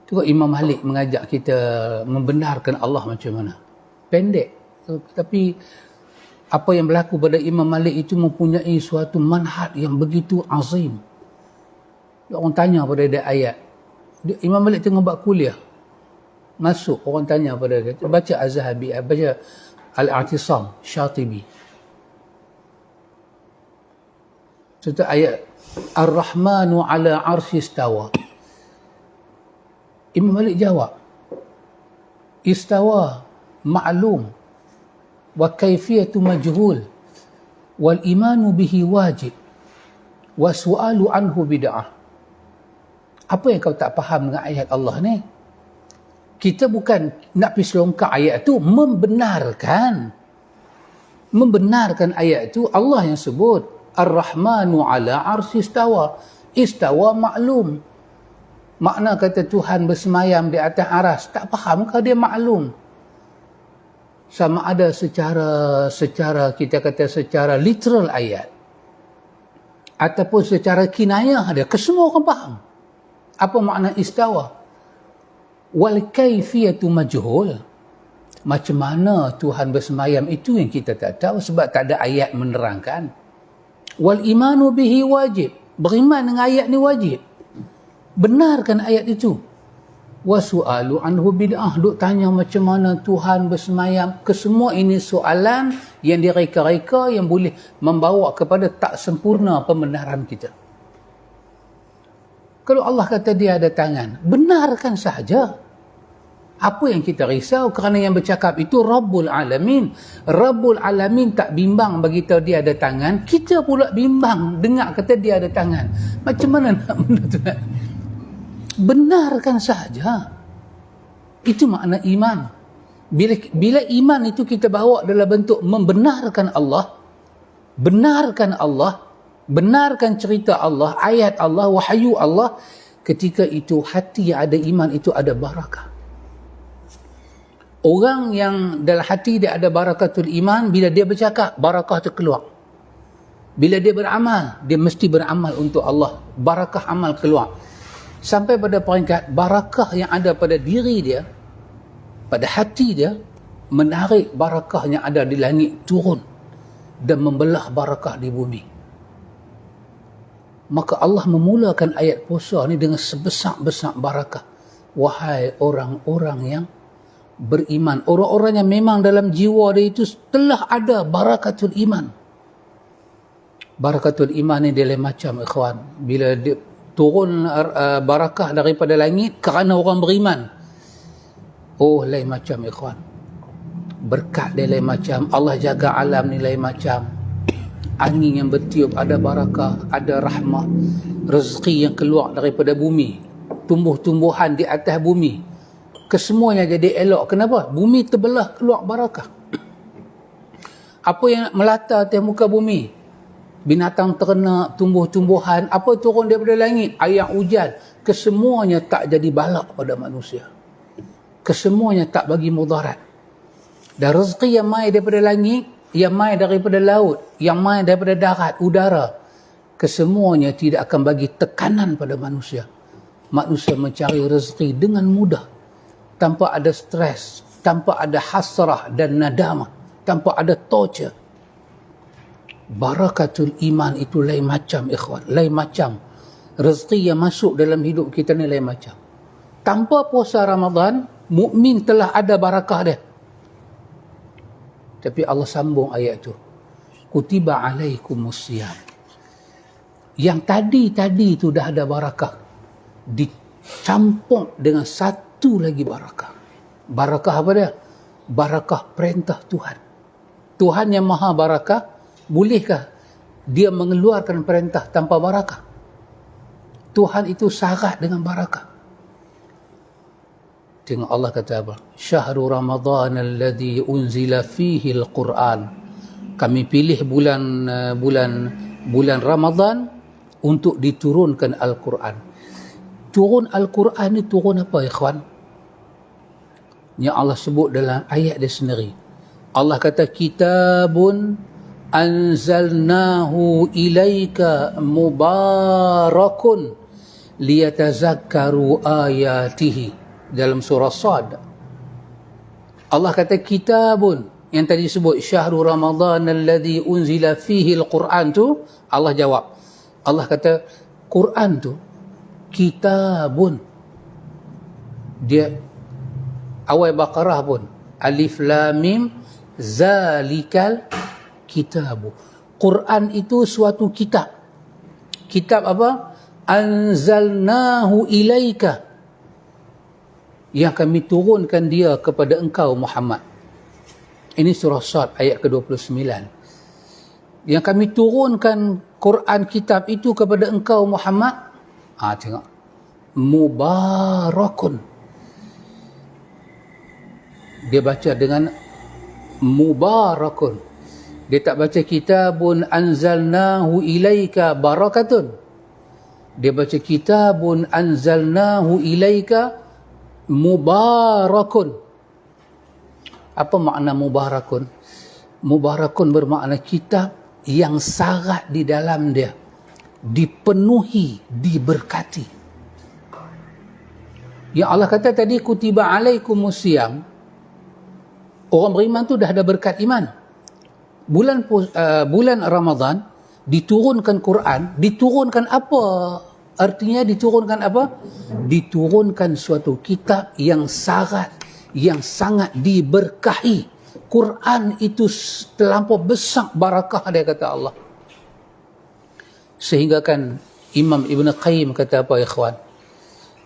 S1: Tengok Imam Malik mengajak kita membenarkan Allah macam mana. Pendek. Tapi apa yang berlaku pada Imam Malik itu mempunyai suatu manhaj yang begitu azim. Orang tanya pada dia ayat. Imam Malik tengah buat kuliah. Masuk, orang tanya pada dia. Baca Az-Zahabi, baca Al-I'tisam, Syatibi. Contoh ayat Ar-Rahmanu ala arshi istawa. Imam Malik jawab, istawa ma'lum wa kaifiyatu majhul wal imanu bihi wajib wa su'alu anhu bid'ah. Apa yang kau tak faham dengan ayat Allah ni? Kita bukan nak pergi selongkak ayat tu, membenarkan ayat tu. Allah yang sebut Ar-Rahmanu ala arsy istawa. Istawa maklum. Makna kata Tuhan bersemayam di atas aras. Tak faham ke dia maklum? Sama ada secara kita kata secara literal ayat ataupun secara kinayah dia. Kesemua orang faham. Apa makna istawa? Wal kaifiyatu majhul. Macam mana Tuhan bersemayam itu yang kita tak tahu sebab tak ada ayat menerangkan. Wal imanu bihi wajib. Beriman dengan ayat ni wajib. Benarkan ayat itu. Wa su'alu anhu bid'ah. Duk tanya macam mana Tuhan bersemayam. Kesemua ini soalan yang direka-reka yang boleh membawa kepada tak sempurna pembenaran kita. Kalau Allah kata dia ada tangan, benarkan sahaja. Apa yang kita risau? Kerana yang bercakap itu Rabbul Alamin. Rabbul Alamin tak bimbang bagi tahu dia ada tangan. Kita pula bimbang dengar kata dia ada tangan. Macam mana nak benda tu? Benarkan sahaja. Itu makna iman. Bila iman itu kita bawa dalam bentuk membenarkan Allah, benarkan Allah, benarkan cerita Allah, ayat Allah, wahyu Allah, ketika itu hati yang ada iman itu ada barakah. Orang yang dalam hati dia ada barakatul iman, bila dia bercakap, barakah tu keluar. Bila dia beramal, dia mesti beramal untuk Allah. Barakah amal keluar. Sampai pada peringkat barakah yang ada pada diri dia, pada hati dia, menarik barakah yang ada di langit turun dan membelah barakah di bumi. Maka Allah memulakan ayat puasa ni dengan sebesar-besar barakah. Wahai orang-orang yang beriman, orang-orang yang memang dalam jiwa dia itu telah ada barakatul iman. Barakatul iman ni dia lain macam, ikhwan. Bila dia turun barakah daripada langit kerana orang beriman, oh lain macam, ikhwan. Berkat dia lain macam, Allah jaga alam ni lain macam. Angin yang bertiup ada barakah, ada rahmah, rezeki yang keluar daripada bumi, tumbuh-tumbuhan di atas bumi, kesemuanya jadi elok. Kenapa? Bumi terbelah, keluar barakah. Apa yang melata atas muka bumi, binatang ternak, tumbuh-tumbuhan, apa turun daripada langit, air hujan, kesemuanya tak jadi balak pada manusia. Kesemuanya tak bagi mudarat. Dan rezeki yang mai daripada langit, yang mai daripada laut, yang mai daripada darat, udara, kesemuanya tidak akan bagi tekanan pada manusia. Manusia mencari rezeki dengan mudah, tanpa ada stres, tanpa ada hasrah dan nadamah, tanpa ada torture. Barakatul iman itu lain macam, ikhwan, lain macam. Rezeki yang masuk dalam hidup kita ni lain macam. Tanpa puasa Ramadan, mukmin telah ada barakah dia. Tapi Allah sambung ayat tu, kutiba alaikumusiyam. Yang tadi tu dah ada barakah, dicampur dengan satu lagi barakah. Barakah apa dia? Barakah perintah Tuhan. Tuhan yang maha barakah, bolehkah dia mengeluarkan perintah tanpa barakah? Tuhan itu syarat dengan barakah. Tengok Allah kata apa? Syahrul Ramadan alladhi unzila fihi al-Quran. Kami pilih bulan Ramadan untuk diturunkan Al-Quran. Turun Al-Quran ni turun apa, ikhwan? Yang Allah sebut dalam ayat dia sendiri. Allah kata kitabun anzalnahu ilaika mubarakun liyatazakkaru ayatihi, dalam surah Sad. Allah kata kitabun, yang tadi sebut syahrul ramadhan alladhi unzila fihi al-Quran tu, Allah jawab. Allah kata Quran tu kitabun. Dia awal Baqarah pun alif lam mim zalikal kitabu. Quran itu suatu kitab. Kitab apa? Anzalnahu ilaika, yang kami turunkan dia kepada engkau Muhammad. Ini surah Sad ayat ke-29. Yang kami turunkan Quran kitab itu kepada engkau Muhammad. Tengok. Mubarakun. Dia baca dengan mubarakun. Dia tak baca kitabun anzalnahu ilaika barakatun. Dia baca kitabun anzalnahu ilaika mubarakun. Apa makna mubarakun? Mubarakun bermakna kitab yang syarat di dalam dia dipenuhi, diberkati. Yang Allah kata tadi kutiba alaikumusiyam. Orang beriman tu dah ada berkat iman. Bulan Ramadan diturunkan Quran, diturunkan apa? Artinya diturunkan apa? Diturunkan suatu kitab yang syarat, yang sangat diberkahi. Quran itu terlampau besar barakah, dia kata Allah. Sehingga kan Imam Ibn Qayyim kata apa, ikhwan?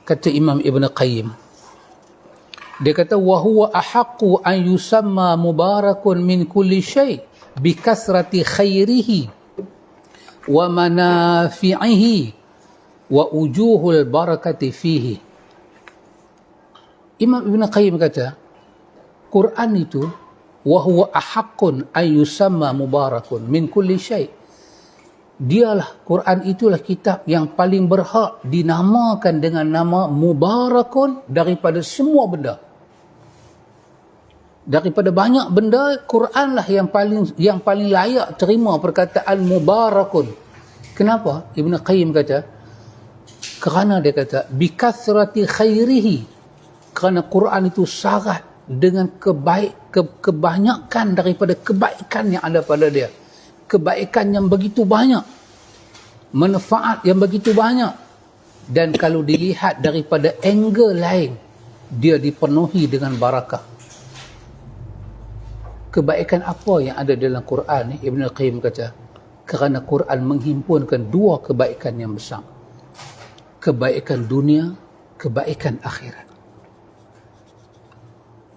S1: Kata Imam Ibn Qayyim, dia kata wa huwa ahaqqu an yusamma mubarakun min kulli syai' bi kasrati khairihi wa manafi'ihi wa ujuhul barakati fihi. Imam Ibn Qayyim kata Quran itu wa huwa ahaqqun an yusamma mubarakun min kulli syai'. Dialah, Quran itulah kitab yang paling berhak dinamakan dengan nama mubarakun daripada semua benda. Daripada banyak benda, Quranlah yang paling layak terima perkataan mubarakun. Kenapa? Ibn Qayyim kata, kerana dia kata bikathrati khairihi, kerana Quran itu syarat dengan kebanyakan daripada kebaikan yang ada pada dia. Kebaikan yang begitu banyak, manfaat yang begitu banyak, dan kalau dilihat daripada angle lain, dia dipenuhi dengan barakah. Kebaikan apa yang ada dalam Quran ni? Ibn Qayyim kata kerana Quran menghimpunkan dua kebaikan yang besar, kebaikan dunia, kebaikan akhirat.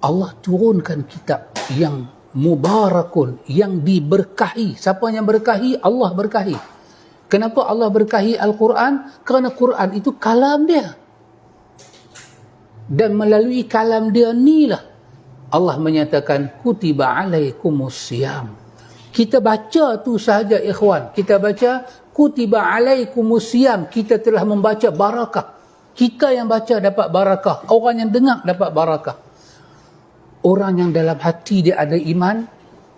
S1: Allah turunkan kitab yang mubarakun, yang diberkahi. Siapa yang berkahi? Allah berkahi. Kenapa Allah berkahi Al-Quran? Kerana Quran itu kalam dia, dan melalui kalam dia inilah Allah menyatakan kutiba alaikumusiyam. Kita baca tu sahaja, ikhwan. Kita baca kutiba alaikumusiyam, kita telah membaca barakah. Kita yang baca dapat barakah, orang yang dengar dapat barakah. Orang yang dalam hati dia ada iman,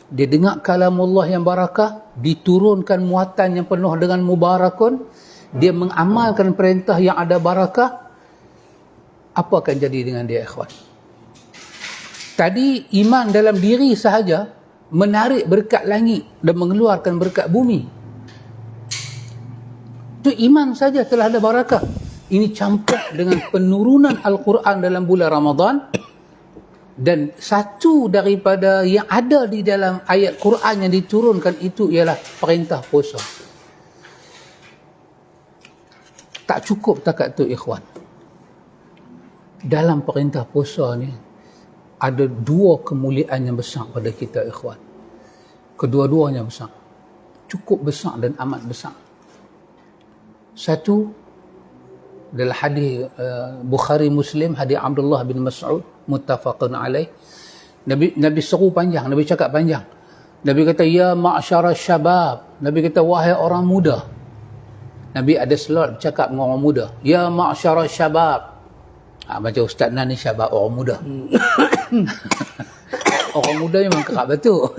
S1: dia dengar kalam Allah yang barakah, diturunkan muatan yang penuh dengan mubarakun, dia mengamalkan perintah yang ada barakah, apa akan jadi dengan dia, ikhwan? Tadi iman dalam diri sahaja menarik berkat langit dan mengeluarkan berkat bumi. Itu iman saja telah ada barakah. Ini campur dengan penurunan Al-Quran dalam bulan Ramadan. Dan satu daripada yang ada di dalam ayat Quran yang diturunkan itu ialah perintah puasa. Tak cukup takat tu, ikhwan. Dalam perintah puasa ni ada dua kemuliaan yang besar pada kita, ikhwan. Kedua-duanya besar. Cukup besar dan amat besar. Satu adalah hadis Bukhari Muslim, hadis Abdullah bin Mas'ud, muttafaqun alaih. Nabi seru panjang, Nabi cakap panjang. Nabi kata ya ma'syara syabab. Nabi kata wahai orang muda. Nabi ada slot cakap dengan orang muda. Ya ma'syara syabab. Macam Ustaz Nan ni syabab, orang muda. Orang muda memang kerap betul.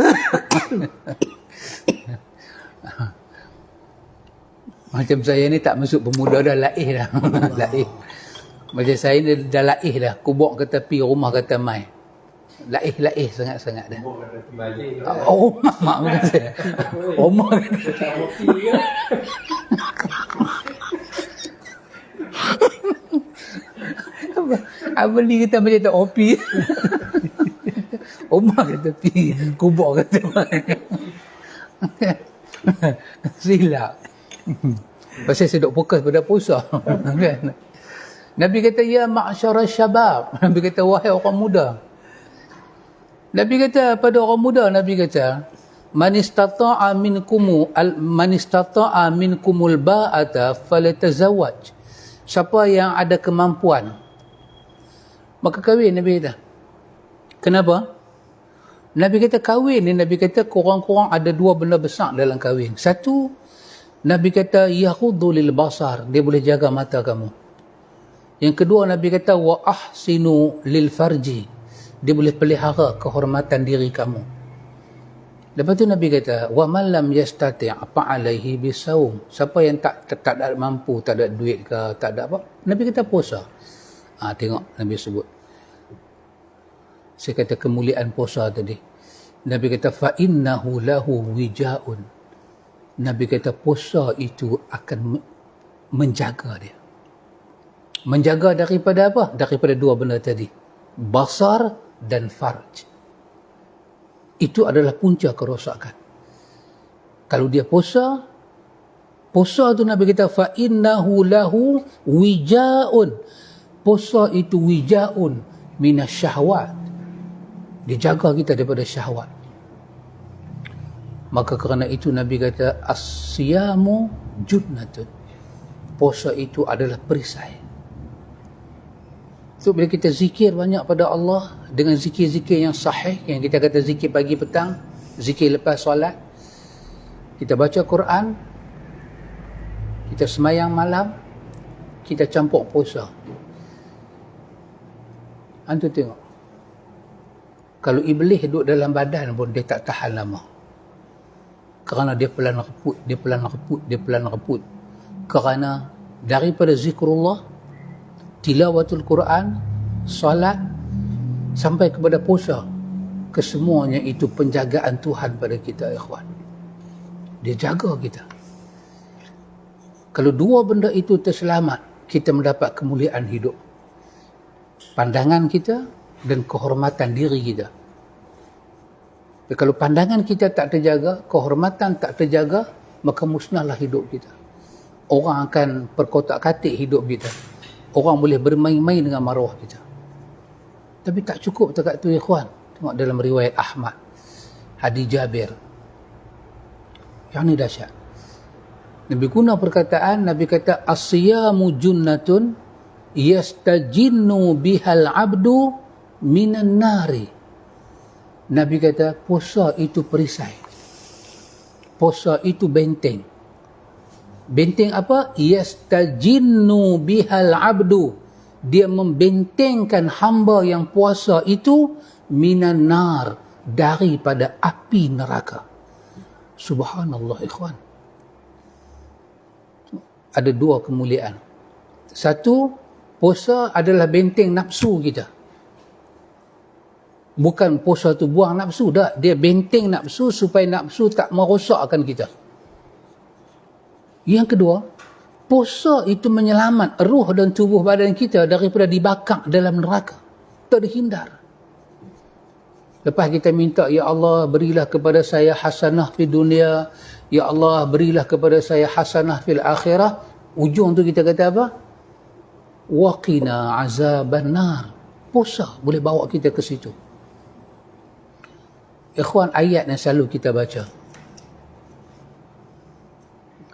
S1: Macam saya ni tak masuk pemuda dah, laih dah. Laih. Macam saya ni dah laih dah. Kubur ke tepi rumah kata mai. Laih sangat-sangat dah. Oh, mak bukan saya. Omah kata. Abang ni kata macam tak opi. Omah kata tepi. Kubur kata mai. Silap. Pasal saya duk fokus pada puasa. Kan? Nabi kata, ya ma'syara syabab. Nabi kata, wahai orang muda. Nabi kata pada orang muda, Nabi kata, man istata'a minkumul ba'ata falyatazawwaj. Siapa yang ada kemampuan, maka kahwin. Nabi kata. Kenapa? Nabi kata kahwin ni, Nabi kata kurang-kurang ada dua benda besar dalam kahwin. Satu, Nabi kata yaghuddu lil basar, dia boleh jaga mata kamu. Yang kedua, Nabi kata wa ahsinu lil farji, dia boleh pelihara kehormatan diri kamu. Lepas tu Nabi kata wa man lam yastati' fa alaihi bisaum, siapa yang tak ada mampu, tak ada duit ke, tak ada apa, Nabi kata puasa. Tengok Nabi sebut. Saya kata kemuliaan puasa tadi. Nabi kata fa innahu lahu wijaun, Nabi kata puasa itu akan menjaga dia. Menjaga daripada apa? Daripada dua benda tadi. Basar dan farj. Itu adalah punca kerosakan. Kalau dia puasa tu Nabi kata fa innahu lahu wijaun. Puasa itu wijaun minasyahwat. Dia jaga kita daripada syahwat. Maka kerana itu Nabi kata as-siyamu junnatun. Puasa itu adalah perisai. So, bila kita zikir banyak pada Allah dengan zikir-zikir yang sahih, yang kita kata zikir pagi petang, zikir lepas solat, kita baca Quran, kita semayang malam, kita campur puasa. Antu tengok. Kalau iblis duduk dalam badan pun dia tak tahan lama. Kerana dia pelan reput. Kerana daripada zikrullah, tilawatul Quran, salat, sampai kepada puasa, kesemuanya itu penjagaan Tuhan pada kita, ikhwan. Dia jaga kita. Kalau dua benda itu terselamat, kita mendapat kemuliaan hidup. Pandangan kita dan kehormatan diri kita. Tapi kalau pandangan kita tak terjaga, kehormatan tak terjaga, maka musnahlah hidup kita. Orang akan perkotak-katik hidup kita. Orang boleh bermain-main dengan maruah kita. Tapi tak cukup dekat tu, ikhwan. Tengok dalam riwayat Ahmad, hadis Jabir. Yang ni dahsyat. Nabi guna perkataan, Nabi kata as-siyamu junnatun yastajinnu bihal abdu minan nari. Nabi kata puasa itu perisai. Puasa itu benteng. Benteng apa? Yastajinnu bihal abdu. Dia membentengkan hamba yang puasa itu minan nar, daripada api neraka. Subhanallah, ikhwan. Ada dua kemuliaan. Satu, puasa adalah benteng nafsu kita. Bukan puasa tu buang nafsu, dah. Dia benteng nafsu supaya nafsu tak merosakkan kita. Yang kedua, puasa itu menyelamat ruh dan tubuh badan kita daripada dibakar dalam neraka. Tak dihindar. Lepas kita minta, ya Allah berilah kepada saya hasanah di dunia, ya Allah berilah kepada saya hasanah fil akhirah, ujung tu kita kata apa? Waqina azaban nar. Puasa boleh bawa kita ke situ. Ikhwan, ayat yang selalu kita baca.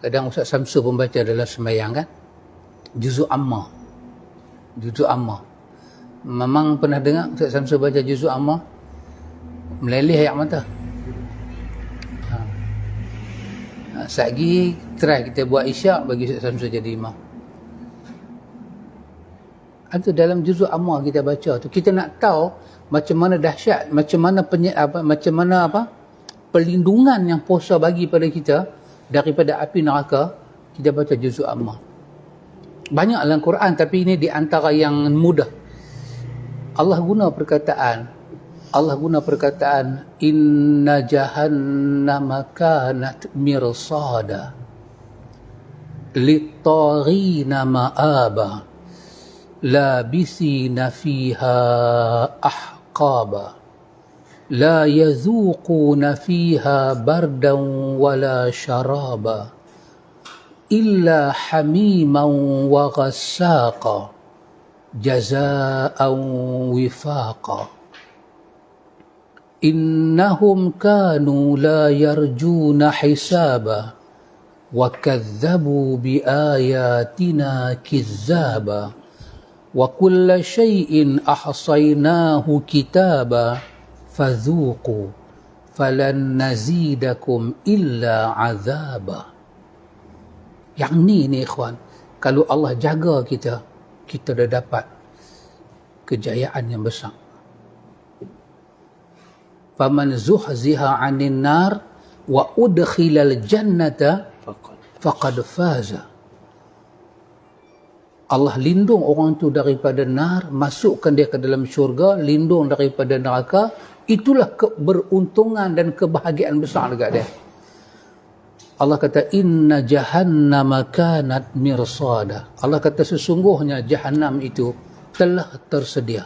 S1: Kadang Ustaz Samsul pun baca dalam sembahyang kan. Juzuk Amma. Juzuk Amma. Memang pernah dengar Ustaz Samsul baca Juzuk Amma? Meleleh air mata. Satgi try kita buat isyak bagi Ustaz Samsul jadi imam. Itu dalam Juzuk Amma kita baca tu. Kita nak tahu macam mana dahsyat, macam mana perlindungan yang puasa bagi pada kita daripada api neraka. kita baca juzuk amma. Banyak dalam Quran, tapi ini di antara yang mudah. Allah guna perkataan inna jahannama kanat mirsada lit-taghina ma'aba labisina fiha ahqaba la yazuquna fiha bardan wala syaraba illa hamiman wa ghassaqa jazaa'an wifaqa innahum kanu la yarjuna hisaba wa kadzabu bi ayatina kizzaba wa kulla syai'in ahsaynahu kitaba fadhuqu falan nazidakum illa azaba. Yang ni ikhwan, kalau Allah jaga kita, kita dah dapat kejayaan yang besar. Faman zuhziha 'anil nar wa udkhilal jannata faqad faza. Allah lindung orang tu daripada nar, masukkan dia ke dalam syurga, lindung daripada neraka. Itulah keberuntungan dan kebahagiaan besar dekat dia. Allah kata inna jahannama kanat mirsada. Allah kata sesungguhnya jahannam itu telah tersedia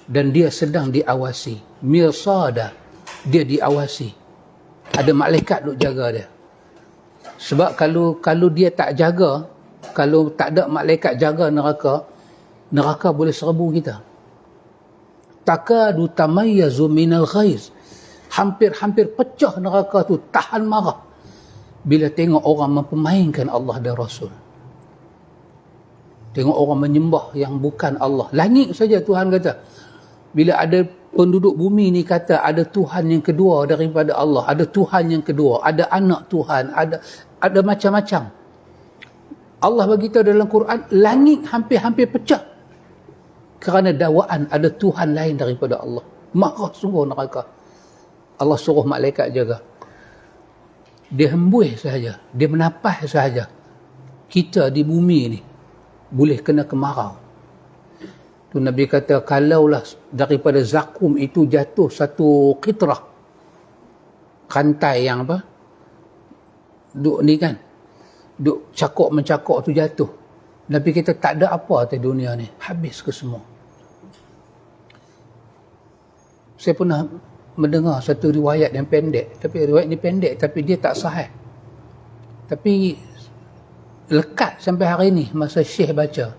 S1: dan dia sedang diawasi. Mirsada, dia diawasi. Ada malaikat duk jaga dia. Sebab kalau dia tak jaga, kalau tak ada malaikat jaga neraka, neraka boleh serbu kita. Takadu tamayyazu minal ghaiz. Hampir-hampir pecah neraka tu, tahan marah bila tengok orang mempermainkan Allah dan Rasul. Tengok orang menyembah yang bukan Allah. Langit saja Tuhan kata, bila ada penduduk bumi ni kata ada Tuhan yang kedua daripada Allah, ada Tuhan yang kedua, ada anak Tuhan, ada macam-macam. Allah beritahu dalam Quran, langit hampir-hampir pecah kerana dakwaan ada Tuhan lain daripada Allah. Marah sungguh neraka. Allah suruh malaikat jaga. Dia hembus sahaja, dia menapas sahaja, kita di bumi ni boleh kena kemarau. Tu Nabi kata, kalaulah daripada zakum itu jatuh satu qitrah, rantai yang apa, duk ni kan, duk cakok-mencakok tu jatuh, Nabi kata tak ada apa atas dunia ni, habis ke semua. Saya pernah mendengar satu riwayat yang pendek, tapi riwayat ni pendek tapi dia tak sahih, tapi lekat sampai hari ni. Masa Syekh baca,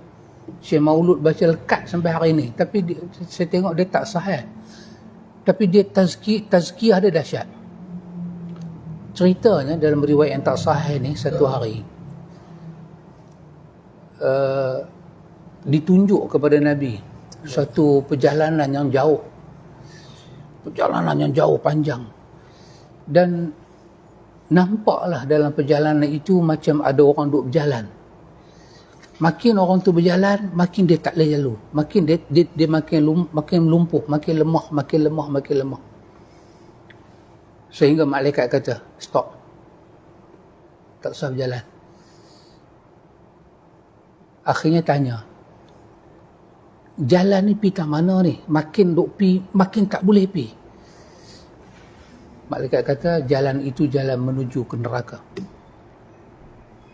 S1: Syekh Maulud baca, lekat sampai hari ni, tapi saya tengok dia tak sahih, tapi dia tazkiyah dia dahsyat. Ceritanya dalam riwayat yang tak sahih ni, satu hari ditunjuk kepada Nabi satu perjalanan yang jauh, panjang, dan nampaklah dalam perjalanan itu macam ada orang duduk berjalan. Makin orang tu berjalan, makin dia tak boleh lalu, makin dia makin lumpuh, makin lemah, sehingga malaikat kata stop, tak usah berjalan. Akhirnya tanya, jalan ni pergi tak mana ni? Makin duk pi, makin tak boleh pi. Malaikat kata jalan itu jalan menuju ke neraka.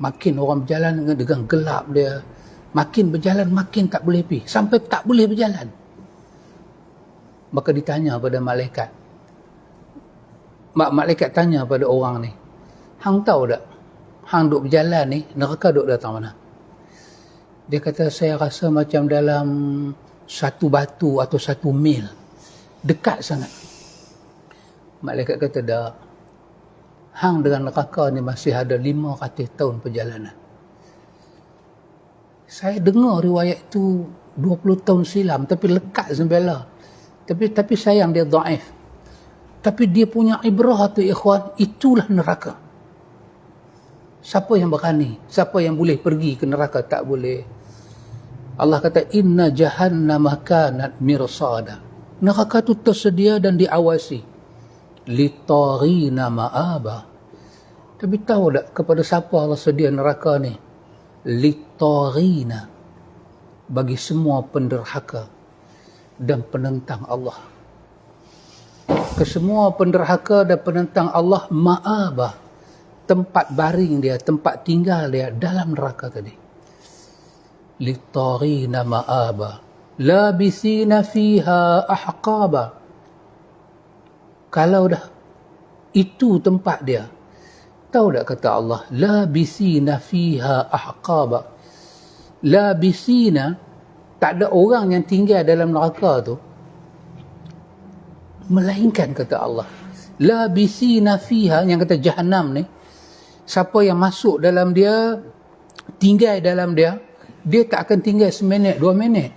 S1: Makin orang berjalan dengan gelap dia, makin berjalan makin tak boleh pi, sampai tak boleh berjalan. Maka ditanya pada malaikat. Malaikat tanya pada orang ni, hang tahu tak, hang duk berjalan ni, neraka duk datang mana? Dia kata, saya rasa macam dalam satu batu atau satu mil, dekat sangat. Malaikat kata, dah, hang dengan neraka ni masih ada 500 tahun perjalanan. Saya dengar riwayat itu 20 tahun silam, tapi lekat sampai lah. Tapi sayang dia dhaif. Tapi dia punya ibrah tu ikhwan, itulah neraka. Siapa yang berani? Siapa yang boleh pergi ke neraka? Tak boleh. Allah kata, inna jahannama kanat mirsada. Neraka tu tersedia dan diawasi. Litaghina ma'aba. Tapi tahu tak kepada siapa Allah sedia neraka ni? Litarina, bagi semua penderhaka dan penentang Allah. Ke semua penderhaka dan penentang Allah, ma'abah, tempat baring dia, tempat tinggal dia dalam neraka tadi. Litarina ma'abah, labisina fiha ahqaba. Kalau dah itu tempat dia, tahu tak kata Allah, labisina fiha ahqaba. Labisina, tak ada orang yang tinggal dalam neraka tu melainkan kata Allah, labisina fiha, yang kata Jahannam ni, siapa yang masuk dalam dia, tinggal dalam dia, dia tak akan tinggal seminit, 2 minit,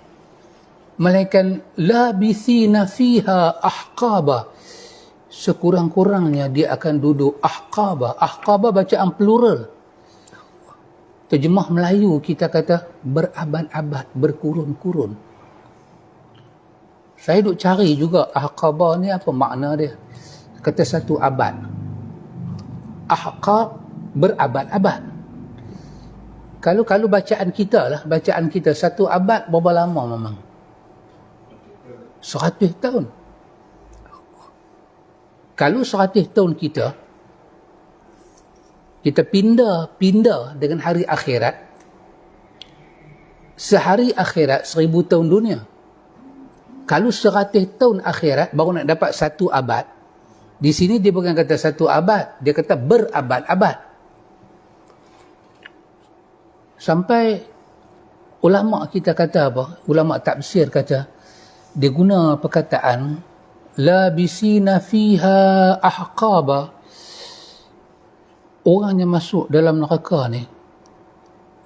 S1: melainkan labisina fiha ahqaba, sekurang-kurangnya dia akan duduk ahqaba. Ahqaba bacaan plural, terjemah Melayu kita kata berabad-abad, berkurun-kurun. Saya duk cari juga ahqaba ni apa makna dia. Kata 1 abad. Ahqab, berabad-abad. Kalau bacaan kita lah, bacaan kita 1 abad berapa lama memang? 100 tahun. Kalau 100 tahun kita pindah dengan hari akhirat, sehari akhirat 1000 tahun dunia. Kalau 100 tahun akhirat baru nak dapat 1 abad. Di sini dia bukan kata 1 abad, dia kata berabad-abad. Sampai ulama kita kata apa? Ulama tafsir kata, dia guna perkataan labisina fiha ahqaba. Orang yang masuk dalam neraka ni,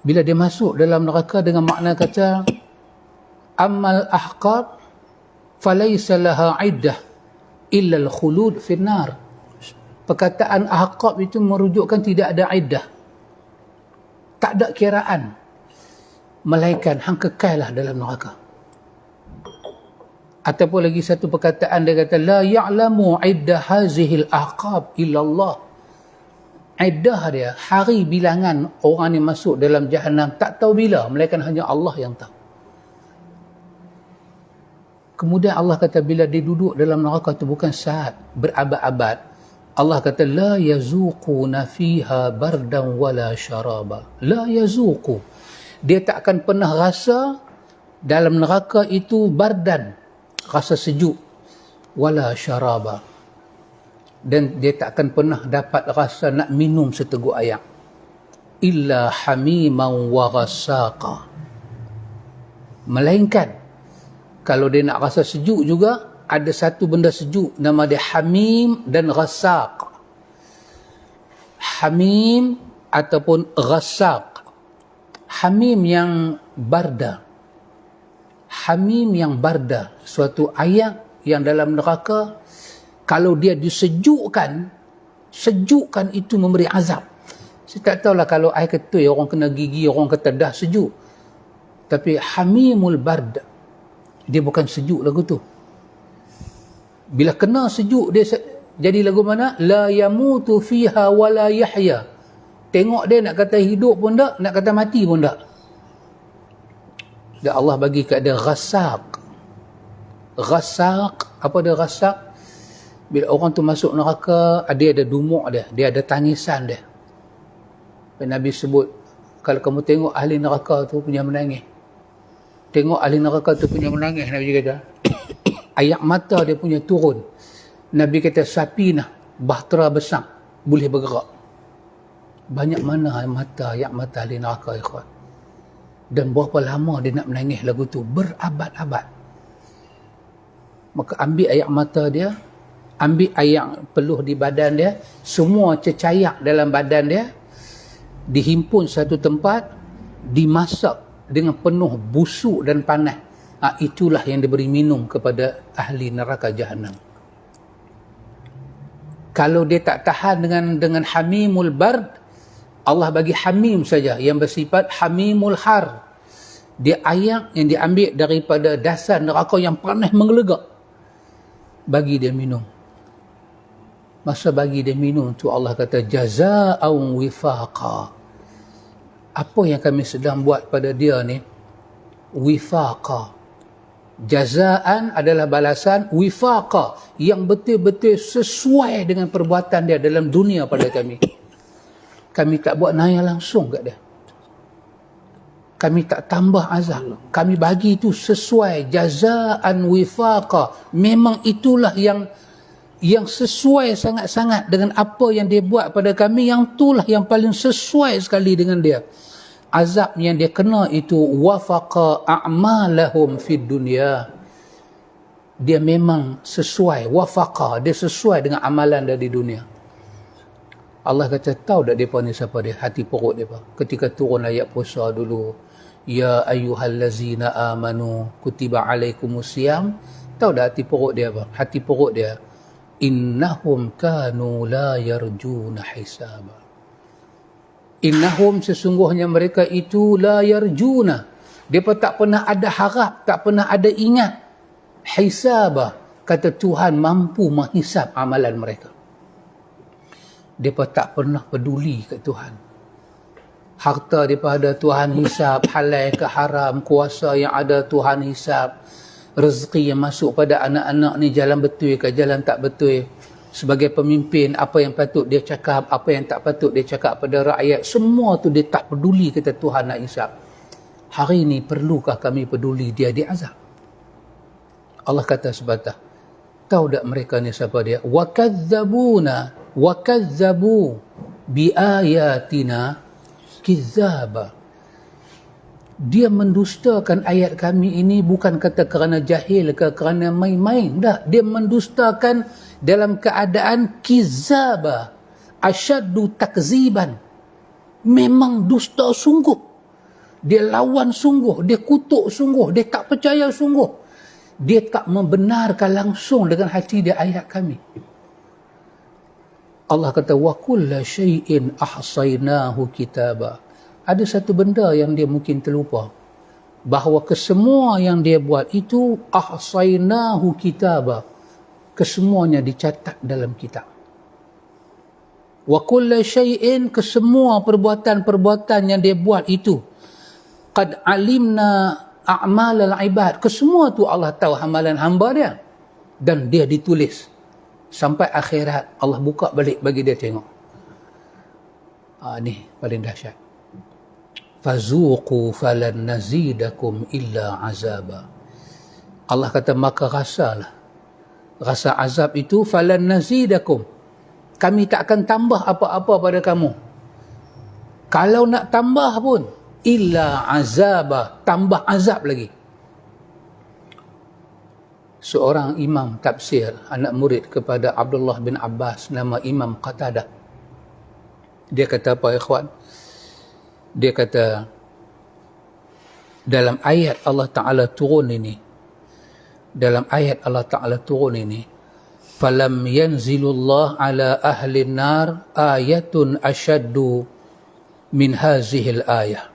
S1: bila dia masuk dalam neraka dengan makna kata amal ahqab falaysa laha iddah illa al-khulud finnar. Perkataan ahqab itu merujukkan tidak ada iddah, tak ada kiraan, melainkan hang kekal lah dalam neraka. Ataupun lagi satu perkataan dia kata la ya'lamu iddah hazihil ahqab illa Allah. Iddah dia, hari bilangan orang yang masuk dalam Jahannam, tak tahu bila, melainkan hanya Allah yang tahu. Kemudian Allah kata bila dia duduk dalam neraka itu bukan saat, berabad-abad. Allah kata la yazuquna fiha bardan wala syaraba. La yazuqu, dia tak akan pernah rasa dalam neraka itu bardan, rasa sejuk, wala syaraba, dan dia tak akan pernah dapat rasa nak minum seteguk air, illa hamiman wa ghasaqa, melainkan kalau dia nak rasa sejuk juga, ada satu benda sejuk, nama dia hamim dan ghasaq. Hamim ataupun ghasaq. Hamim yang barda. Hamim yang barda, suatu air yang dalam neraka, kalau dia disejukkan, sejukkan itu memberi azab. Saya tak tahulah kalau air ketui, orang kena gigi, orang kata dah sejuk. Tapi hamimul barda, dia bukan sejuk lagu tu. Bila kena sejuk, dia jadi lagu mana? La yamutu fiha wa la yahya. Tengok dia nak kata hidup pun tak, nak kata mati pun tak. Dan Allah bagi kat dia ghasaq. Ghasaq, apa dia ghasaq? Bila orang tu masuk neraka, dia ada dumuk dia ada tangisan dia. Nabi sebut, kalau kamu tengok ahli neraka tu punya menangis, tengok ahli neraka tu punya menangis, Nabi kata air mata dia punya turun. Nabi kata sapinah, bahtera besar boleh bergerak. Banyak mana air mata ahli neraka, ikhwan. Dan berapa lama dia nak menangis lagu tu? Berabad-abad. Maka ambil air mata dia, ambil air peluh di badan dia, semua cecayak dalam badan dia dihimpun satu tempat, dimasak dengan penuh busuk dan panas. Itulah yang diberi minum kepada ahli neraka Jahannam. Kalau dia tak tahan dengan hamimul bard, Allah bagi hamim saja yang bersifat hamimul har. Dia air yang diambil daripada dasar neraka yang panas menggelegak, bagi dia minum. Masa bagi dia minum tu Allah kata jazaa'un wifaqa. Apa yang kami sedang buat pada dia ni? Wifaqa. Jazaan adalah balasan, wifaqa yang betul-betul sesuai dengan perbuatan dia dalam dunia pada kami. Kami tak buat naya langsung kat dia. Kami tak tambah azab. Kami bagi itu sesuai, jazaan wifaqa. Memang itulah yang sesuai sangat-sangat dengan apa yang dia buat pada kami, yang itulah yang paling sesuai sekali dengan dia. Azab yang dia kena itu wafaqa a'malahum fid dunya. Dia memang sesuai, wafaqa, dia sesuai dengan amalan dia di dunia. Allah kata, tahu tak depa ni siapa dia? Hati perut depa. Ketika turun ayat puasa dulu, ya ayyuhallazina amanu kutiba alaikumusiyam, tahu tak hati perut dia apa? Hati perut dia, innahum kanu la yarjuna hisaba. Innahum, sesungguhnya mereka itu la yarjuna, mereka tak pernah ada harap, tak pernah ada ingat hisaba, kata Tuhan mampu menghisap amalan mereka. Mereka tak pernah peduli ke Tuhan. Harta daripada Tuhan hisap, halal ke haram, kuasa yang ada Tuhan hisap, rezeki yang masuk pada anak-anak ni jalan betul ke jalan tak betul. Sebagai pemimpin, apa yang patut dia cakap, apa yang tak patut dia cakap pada rakyat, semua tu dia tak peduli, kata Tuhan nak hisap. Hari ni perlukah kami peduli dia diazab? Allah kata sebatah, tahu tak mereka ni siapa dia? wa kazzabu bi ayatina kizzaba. Dia mendustakan ayat kami ini bukan kata kerana jahil ke kerana main-main. Tak. Dia mendustakan dalam keadaan kizzaba. Asyaddu takziban. Memang dusta sungguh. Dia lawan sungguh. Dia kutuk sungguh. Dia tak percaya sungguh. Dia tak membenarkan langsung dengan hati dia ayat kami. Allah kata, wa kulla syai'in ahsaynahu kitaba. Ada satu benda yang dia mungkin terlupa, bahawa kesemua yang dia buat itu ahsaynahu kitaba, kesemuanya dicatat dalam kitab. Wa kulla syai'in, kesemua perbuatan-perbuatan yang dia buat itu, qad alimna a'malal ibad, kesemua tu Allah tahu amalan hamba dia, dan dia ditulis sampai akhirat. Allah buka balik bagi dia tengok. Ni paling dahsyat. Fazuqu falan nazidakum illa azaba. Allah kata, maka rasalah, rasa azab itu, falan nazidakum, kami tak akan tambah apa-apa pada kamu. Kalau nak tambah pun, illa azaba, tambah azab lagi. Seorang imam tafsir, anak murid kepada Abdullah bin Abbas, nama Imam Qatadah, dia kata apa ikhwan? Dia kata, dalam ayat Allah Ta'ala turun ini, falam yanzilullah ala ahli nar ayatun asyaddu min hazihil ayah.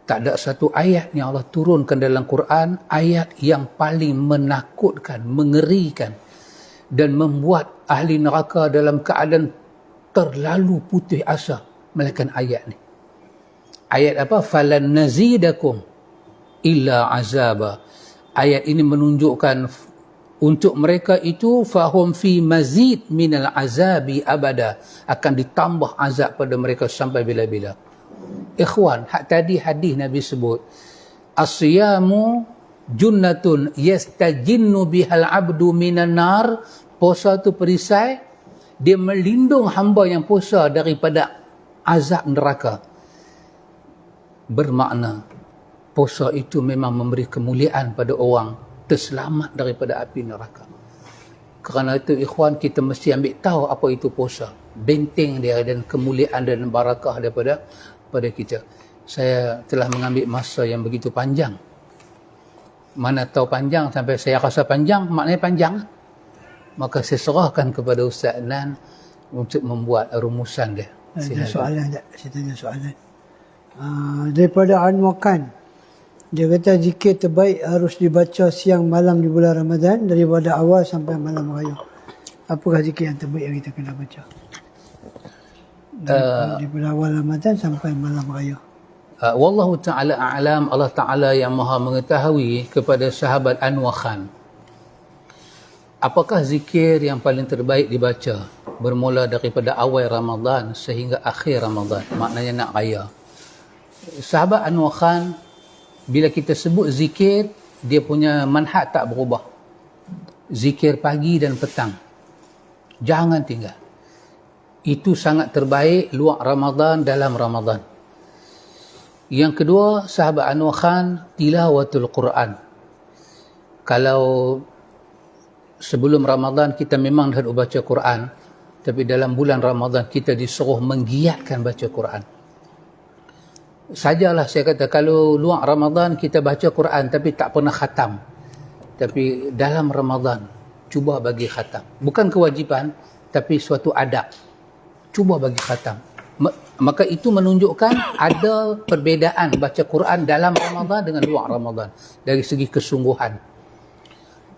S1: Tak ada satu ayat yang Allah turunkan dalam Quran, ayat yang paling menakutkan, mengerikan, dan membuat ahli neraka dalam keadaan terlalu putih asa, melainkan ayat ni. Ayat apa? Falan nazidakum illa azaba. Ayat ini menunjukkan untuk mereka itu fahum fi mazid minal azabi abada, akan ditambah azab pada mereka sampai bila-bila. Ikhwan, hak tadi hadis Nabi sebut, as-siyamu junnatun yastajinnu bihal abdu minan nar. Puasa tu perisai, dia melindung hamba yang puasa daripada azab neraka. Bermakna puasa itu memang memberi kemuliaan pada orang terselamat daripada api neraka. Kerana itu ikhwan, kita mesti ambil tahu apa itu puasa, benteng dia dan kemuliaan dan barakah daripada kita. Saya telah mengambil masa yang begitu panjang. Mana tahu panjang sampai saya rasa panjang, maknanya panjang. Maka saya serahkan kepada Ustaz Nan untuk membuat rumusan dia.
S2: Ada soalan tak? Saya tanya soalan. Daripada Anwakan, dia kata zikir terbaik harus dibaca siang malam di bulan Ramadan daripada awal sampai malam raya. Apakah zikir yang terbaik yang kita kena baca? Daripada awal Ramadan sampai malam raya.
S1: Wallahu ta'ala a'lam, Allah Ta'ala yang maha mengetahui. Kepada sahabat Anwar Khan, apakah zikir yang paling terbaik dibaca bermula daripada awal Ramadan sehingga akhir Ramadan, maknanya nak raya? Sahabat Anwar Khan, bila kita sebut zikir, dia punya manhaj tak berubah. Zikir pagi dan petang, jangan tinggal. Itu sangat terbaik luar Ramadan, dalam Ramadan. Yang kedua, sahabat Anwar Khan, tilawatul Quran. Kalau sebelum Ramadan kita memang dah baca Quran, tapi dalam bulan Ramadan kita disuruh menggiatkan baca Quran. Sajalah saya kata, kalau luar Ramadan kita baca Quran tapi tak pernah khatam, tapi dalam Ramadan cuba bagi khatam. Bukan kewajipan, tapi suatu adab. Cuba bagi khatam. Maka itu menunjukkan ada perbezaan baca Quran dalam Ramadan dengan luar Ramadan dari segi kesungguhan.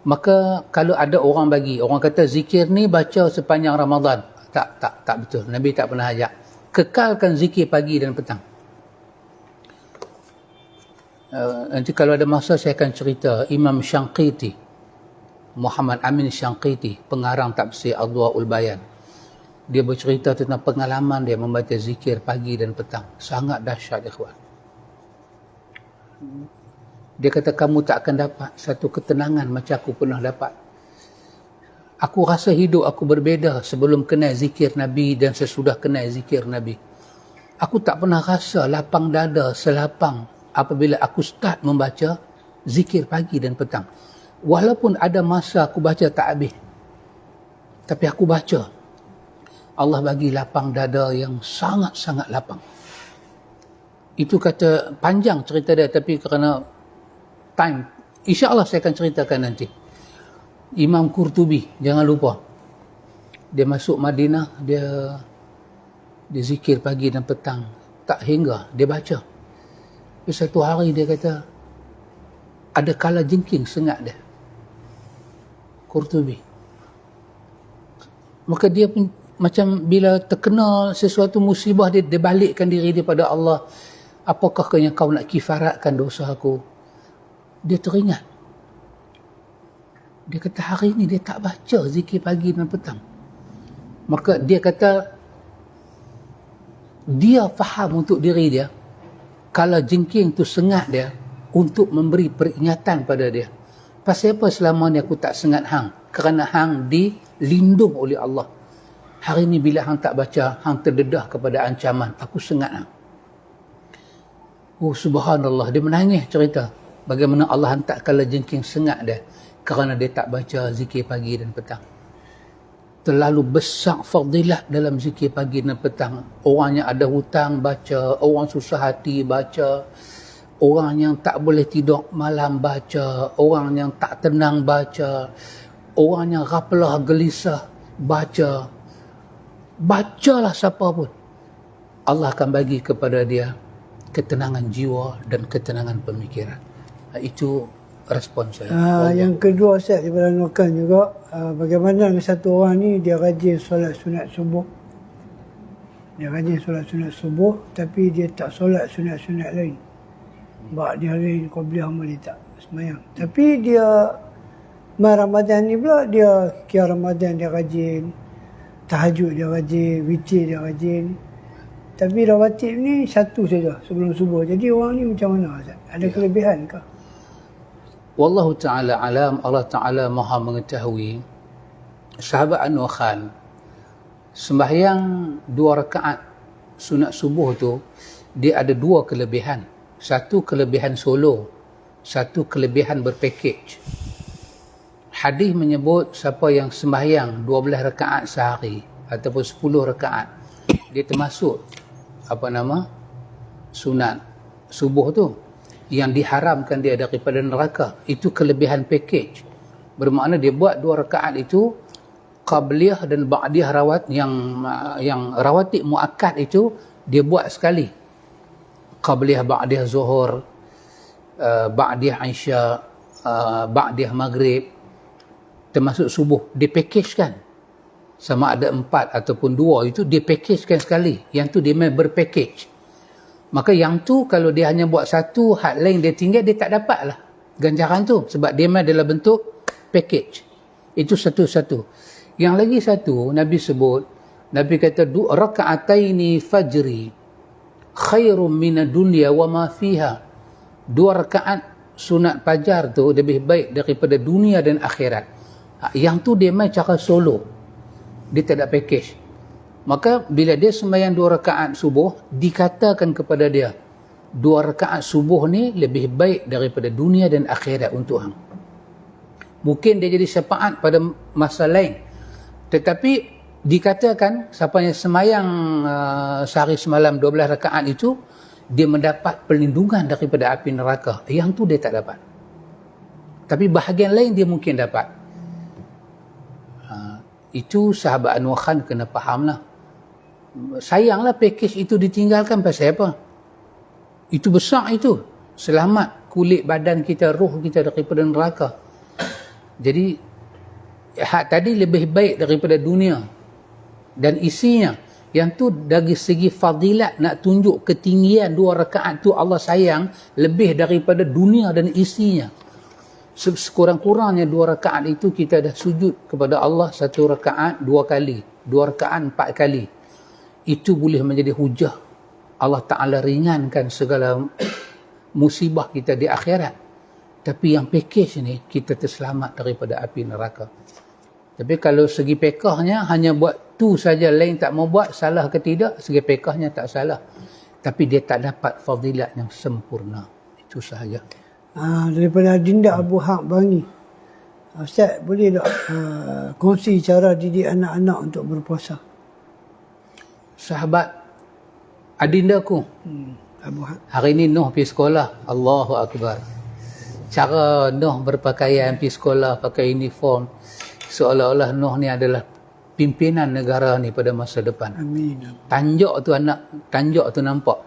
S1: Maka kalau ada orang kata zikir ni baca sepanjang Ramadan, tak betul. Nabi tak pernah ajak. Kekalkan zikir pagi dan petang. Nanti kalau ada masa saya akan cerita Imam Syanqiti, Muhammad Amin Syanqiti, pengarang tafsir Adwaul Bayan. Dia bercerita tentang pengalaman dia membaca zikir pagi dan petang. Sangat dahsyat, ikhwan. Dia kata, kamu tak akan dapat satu ketenangan macam aku pernah dapat. Aku rasa hidup aku berbeza sebelum kenal zikir Nabi dan sesudah kenal zikir Nabi. Aku tak pernah rasa lapang dada selapang apabila aku start membaca zikir pagi dan petang. Walaupun ada masa aku baca tak habis, tapi aku baca. Allah bagi lapang dada yang sangat-sangat lapang. Itu kata, panjang cerita dia, tapi kerana time, insya-Allah saya akan ceritakan nanti. Imam Qurtubi, jangan lupa. Dia masuk Madinah, dia zikir pagi dan petang. Tak hingga, dia baca. Tapi satu hari dia kata, ada kala jengking sengat dia. Qurtubi. Maka dia pun macam bila terkena sesuatu musibah, dia balikkan diri dia pada Allah. Apakah kau nak kifaratkan dosa aku? Dia teringat. Dia kata hari ni dia tak baca zikir pagi dan petang. Maka dia kata, dia faham untuk diri dia, kalau jengking tu sengat dia untuk memberi peringatan pada dia. Pasal apa selama ni aku tak sengat hang? Kerana hang dilindung oleh Allah. Hari ni bila hang tak baca, hang terdedah kepada ancaman. Aku sengat hang. Oh subhanallah, dia menangis cerita bagaimana Allah hantar kala jengking sengat dia kerana dia tak baca zikir pagi dan petang. Terlalu besar fadilah dalam zikir pagi dan petang. Orang yang ada hutang baca, orang susah hati baca, orang yang tak boleh tidur malam baca, orang yang tak tenang baca, orang yang ghaflah gelisah baca. Bacalah siapa pun, Allah akan bagi kepada dia ketenangan jiwa dan ketenangan pemikiran. Itu respon saya.
S2: Yang kedua, Ustaz, daripada Nukan juga, bagaimana satu orang ni dia rajin solat sunat subuh. Dia rajin solat sunat subuh, tapi dia tak solat sunat-sunat lain. Dia lain, Qabliyah dia tak semayang. Tapi dia, Ramadan ni pula, dia kira Ramadan dia rajin, tahajud dia rajin, witir dia rajin. Tapi rawatib ni satu saja sebelum subuh. Jadi orang ni macam mana, Ustaz? Ada kelebihan ke?
S1: Wallahu ta'ala alam, Allah Ta'ala maha mengetahui. Sahabat Anwar Khan, sembahyang 2 rakaat sunat subuh tu, dia ada 2 kelebihan. Satu kelebihan solo, satu kelebihan berpakej. Hadis menyebut siapa yang sembahyang 12 rakaat sehari ataupun 10 rakaat, dia termasuk sunat subuh tu yang diharamkan dia daripada neraka. Itu kelebihan pakej. Bermakna dia buat 2 rakaat itu qabliyah dan ba'diyah rawat yang rawatib muakkad itu dia buat sekali. Qabliyah ba'diyah zuhur, ba'diyah isya, ba'diyah maghrib, termasuk subuh, dipakejkan. sama ada 4 ataupun 2 itu dia packagekan sekali. Yang tu dia main berpackage. Maka yang tu kalau dia hanya buat satu, hak lain dia tinggal, dia tak dapat lah ganjaran tu. Sebab dia main dalam bentuk package. Itu satu-satu. Yang lagi satu, Nabi sebut, Nabi kata, raka'ataini fajri khairum minad dunya wa ma fiha. 2 rakaat sunat fajar tu lebih baik daripada dunia dan akhirat. Yang tu dia main cara solo. Dia tak ada package. Maka bila dia sembahyang 2 rakaat subuh, dikatakan kepada dia, 2 rakaat subuh ni lebih baik daripada dunia dan akhirat untuk hang. Mungkin dia jadi syafaat pada masa lain. Tetapi dikatakan siapa yang sembahyang sehari semalam 12 rakaat itu, dia mendapat perlindungan daripada api neraka. Yang tu dia tak dapat. Tapi bahagian lain dia mungkin dapat. Itu sahabat Anwar Khan kena faham lah. Sayanglah package itu ditinggalkan pasal apa? Itu besar itu. Selamat kulit badan kita, roh kita daripada neraka. Jadi hak tadi lebih baik daripada dunia dan isinya. Yang tu dari segi fadilat nak tunjuk ketinggian 2 rakaat tu Allah sayang lebih daripada dunia dan isinya. Sekurang-kurangnya 2 rakaat itu kita dah sujud kepada Allah 1 rakaat 2 kali, 2 rakaat 4 kali. Itu boleh menjadi hujah Allah Ta'ala ringankan segala musibah kita di akhirat. Tapi yang package ni kita terselamat daripada api neraka. Tapi kalau segi pekahnya hanya buat tu saja, lain tak mau buat, salah ke tidak? Segi pekahnya tak salah. Tapi dia tak dapat fadilat yang sempurna. Itu sahaja.
S2: Daripada Adinda Abu Haq Bangi, Ustaz boleh tak kongsi cara didik anak-anak untuk berpuasa?
S1: Sahabat Adindaku,
S2: Abu Haq.
S1: hari ni Noh pergi sekolah. Allahu Akbar. Cara Noh berpakaian pergi sekolah, pakai uniform, seolah-olah Noh ni adalah pimpinan negara ni pada masa depan.
S2: Amin.
S1: Tanjak tu nampak.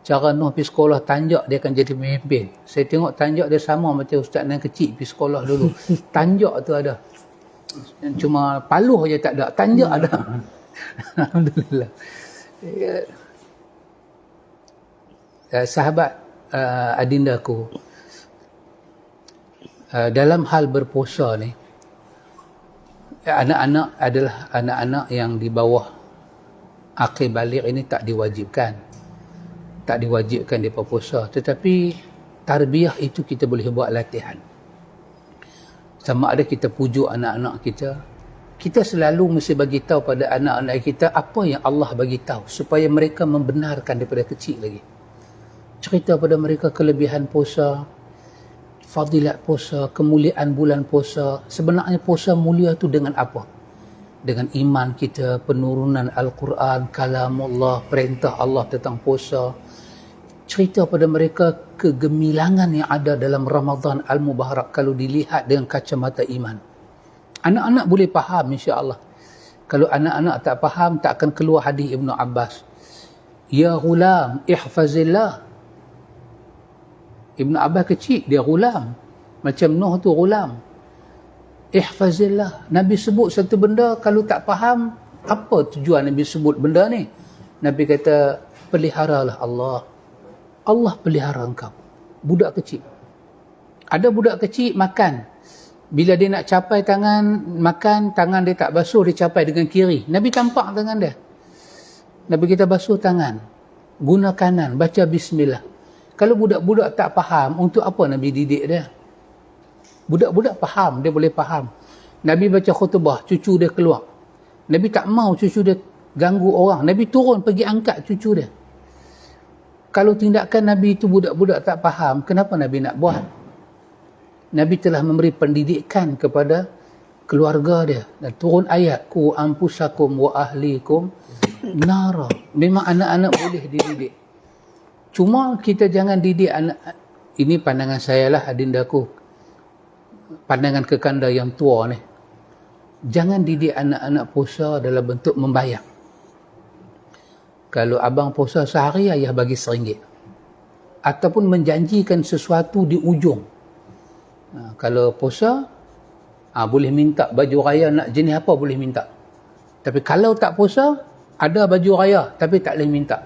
S1: Cara Noh pergi sekolah, tanjak dia akan jadi pemimpin. Saya tengok tanjak dia sama macam ustaz yang kecil pergi sekolah dulu. Tanjak tu ada. Cuma paluh je tak ada. Tanjak ada. Alhamdulillah. Sahabat Adindaku, dalam hal berpuasa ni, anak-anak adalah anak-anak yang di bawah akil baligh ini tak diwajibkan dia berpuasa. Tetapi tarbiyah itu kita boleh buat latihan. Sama ada kita pujuk anak-anak kita selalu mesti bagi tahu pada anak-anak kita apa yang Allah bagi tahu supaya mereka membenarkan daripada kecil lagi. Cerita pada mereka kelebihan puasa, fadilat puasa, kemuliaan bulan puasa. Sebenarnya puasa mulia tu dengan apa? Dengan iman kita, penurunan Al-Quran, kalamullah, perintah Allah tentang puasa. Cerita pada mereka kegemilangan yang ada dalam Ramadan Al-Mubarak kalau dilihat dengan kacamata iman. Anak-anak boleh faham insya-Allah. Kalau anak-anak tak faham, tak akan keluar hadis Ibnu Abbas. Ya ghulam, ihfazillah. Ibnu Abbas kecil, dia ghulam. Macam Nuh tu ghulam. Ihfazillah. Nabi sebut satu benda, kalau tak faham, apa tujuan Nabi sebut benda ni? Nabi kata, peliharalah Allah. Allah pelihara engkau. Budak kecil. Ada budak kecil makan. Bila dia nak capai makan, tangan dia tak basuh, dia capai dengan kiri. Nabi tampak tangan dia. Nabi kita basuh tangan. Guna kanan, baca bismillah. Kalau budak-budak tak faham, untuk apa Nabi didik dia? Budak-budak faham, dia boleh faham. Nabi baca khutbah, cucu dia keluar. Nabi tak mau cucu dia ganggu orang. Nabi turun pergi angkat cucu dia. Kalau tindakan Nabi itu budak-budak tak faham, kenapa Nabi nak buat? Nabi telah memberi pendidikan kepada keluarga dia. Dan turun ayat, ku ampusakum wa ahlikum nara. Memang anak-anak boleh dididik. Cuma kita jangan didik anak. Ini pandangan saya lah Adindaku. Pandangan kekanda yang tua ni. Jangan didik anak-anak puasa dalam bentuk membayar. Kalau abang puasa sehari, ayah bagi RM1. Ataupun menjanjikan sesuatu di ujung. Kalau puasa, boleh minta baju raya nak jenis apa boleh minta. Tapi kalau tak puasa, ada baju raya tapi tak boleh minta.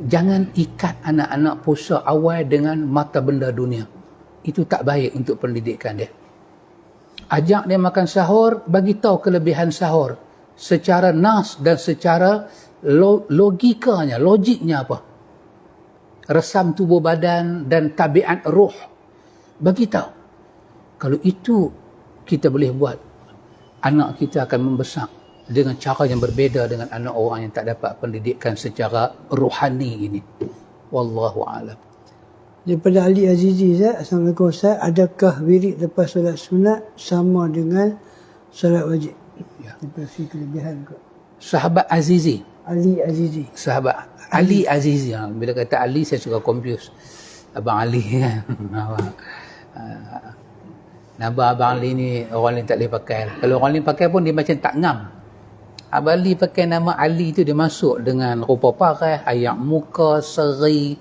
S1: Jangan ikat anak-anak puasa awal dengan mata benda dunia. Itu tak baik untuk pendidikan dia. Ajak dia makan sahur, bagi tahu kelebihan sahur secara nas dan secara logikanya, logiknya apa. Resam tubuh badan dan tabiat ruh. Bagi tahu. Kalau itu kita boleh buat, anak kita akan membesar dengan cara yang berbeza dengan anak orang yang tak dapat pendidikan secara rohani ini. Wallahu a'lam.
S2: Daripada Ali Azizi, Ustaz. Assalamualaikum Ustaz. Adakah wirid lepas solat sunat sama dengan solat wajib?
S1: Ya.
S2: Daripada kelebihan kot.
S1: Sahabat Azizi.
S2: Ali Azizi.
S1: Sahabat Ali Azizi. Bila kata Ali, saya suka confuse. Abang Ali kan. Nama Abang Ali ni orang lain tak boleh pakai. Kalau orang lain pakai pun dia macam tak ngam. Abang Ali pakai nama Ali tu, dia masuk dengan rupa parah, ayak muka, seri.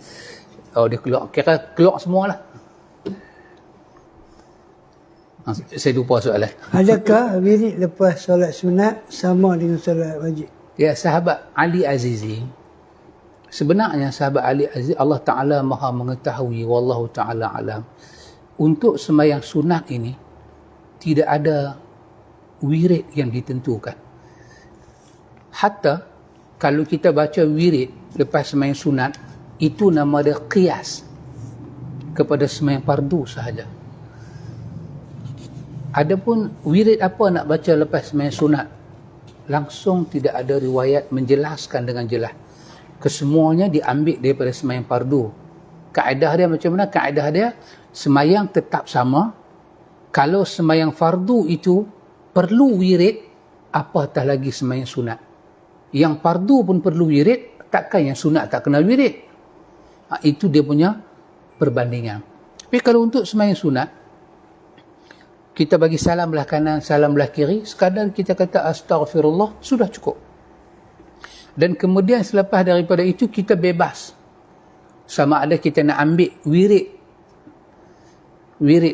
S1: Oh, dia keluar. Kira keluar semualah. Saya lupa soalan.
S2: Adakah wirid lepas solat sunat sama dengan solat wajib?
S1: Ya, sahabat Ali Azizi. Sebenarnya sahabat Ali Azizi, Allah Ta'ala maha mengetahui, wallahu ta'ala alam. Untuk sembahyang sunat ini, tidak ada wirid yang ditentukan. Hatta kalau kita baca wirid lepas sembahyang sunat, itu nama dia qiyas kepada sembahyang fardu sahaja. Adapun wirid apa nak baca lepas sembahyang sunat, langsung tidak ada riwayat menjelaskan dengan jelas. Kesemuanya diambil daripada sembahyang fardu. Kaedah dia macam mana? Kaedah dia, sembahyang tetap sama. Kalau sembahyang fardu itu perlu wirid, apatah lagi sembahyang sunat. Yang fardu pun perlu wirid, takkan yang sunat tak kena wirid? Itu dia punya perbandingan. Tapi kalau untuk sembahyang sunat, kita bagi salam belah kanan, salam belah kiri, sekadar kita kata astaghfirullah, sudah cukup. Dan kemudian selepas daripada itu, kita bebas. Sama ada kita nak ambil wirid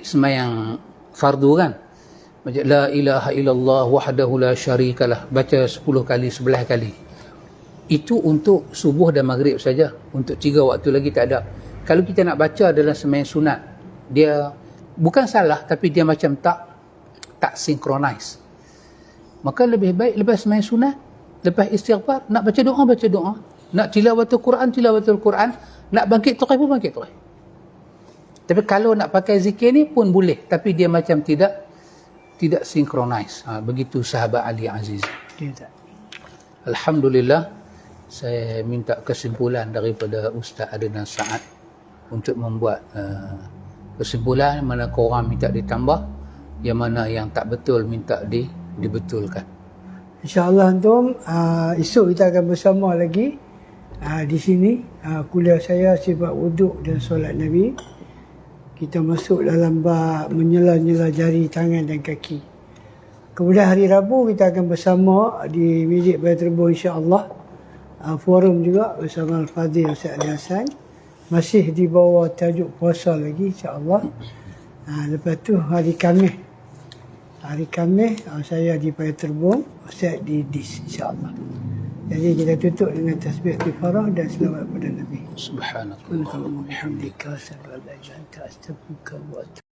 S1: sembahyang fardu kan. Macam la ilaha illallah wahdahu la syarikalah, baca 10 kali, 11 kali. Itu untuk subuh dan maghrib saja. Untuk 3 waktu lagi tak ada. Kalau kita nak baca dalam sembahyang sunat, dia bukan salah, tapi dia macam tak synchronize. Maka lebih baik lepas sembahyang sunat, lepas istighfar, nak baca doa. Nak tilawatul Quran. Nak bangkit terus pun bangkit terus. Tapi kalau nak pakai zikir ni pun boleh, tapi dia macam tidak synchronize. Begitu sahabat Ali Aziz. Alhamdulillah, saya minta kesimpulan daripada Ustaz Adnan Saad untuk membuat kesimpulan, mana korang minta ditambah, yang mana yang tak betul minta dibetulkan. InsyaAllah antum, esok kita akan bersama lagi di sini. Kuliah saya sifat wuduk dan solat Nabi. Kita masuk dalam bab menyela-nyela jari tangan dan kaki. Kemudian hari Rabu kita akan bersama di Masjid Baitul Rebo insya-Allah. Forum juga bersama Al-Fadhil Ustaz Ali Hassan. Masih di bawah tajuk puasa lagi insya-Allah. Lepas tu hari Khamis. Saya di Baitul Rebo, Ustaz di Dis insya-Allah. Jadi kita tutup dengan tasbih tifarah dan selawat pada Nabi. Subhanallah wa bihamdika, asyhadu an la ilaha illa anta, astaghfiruka wa atubu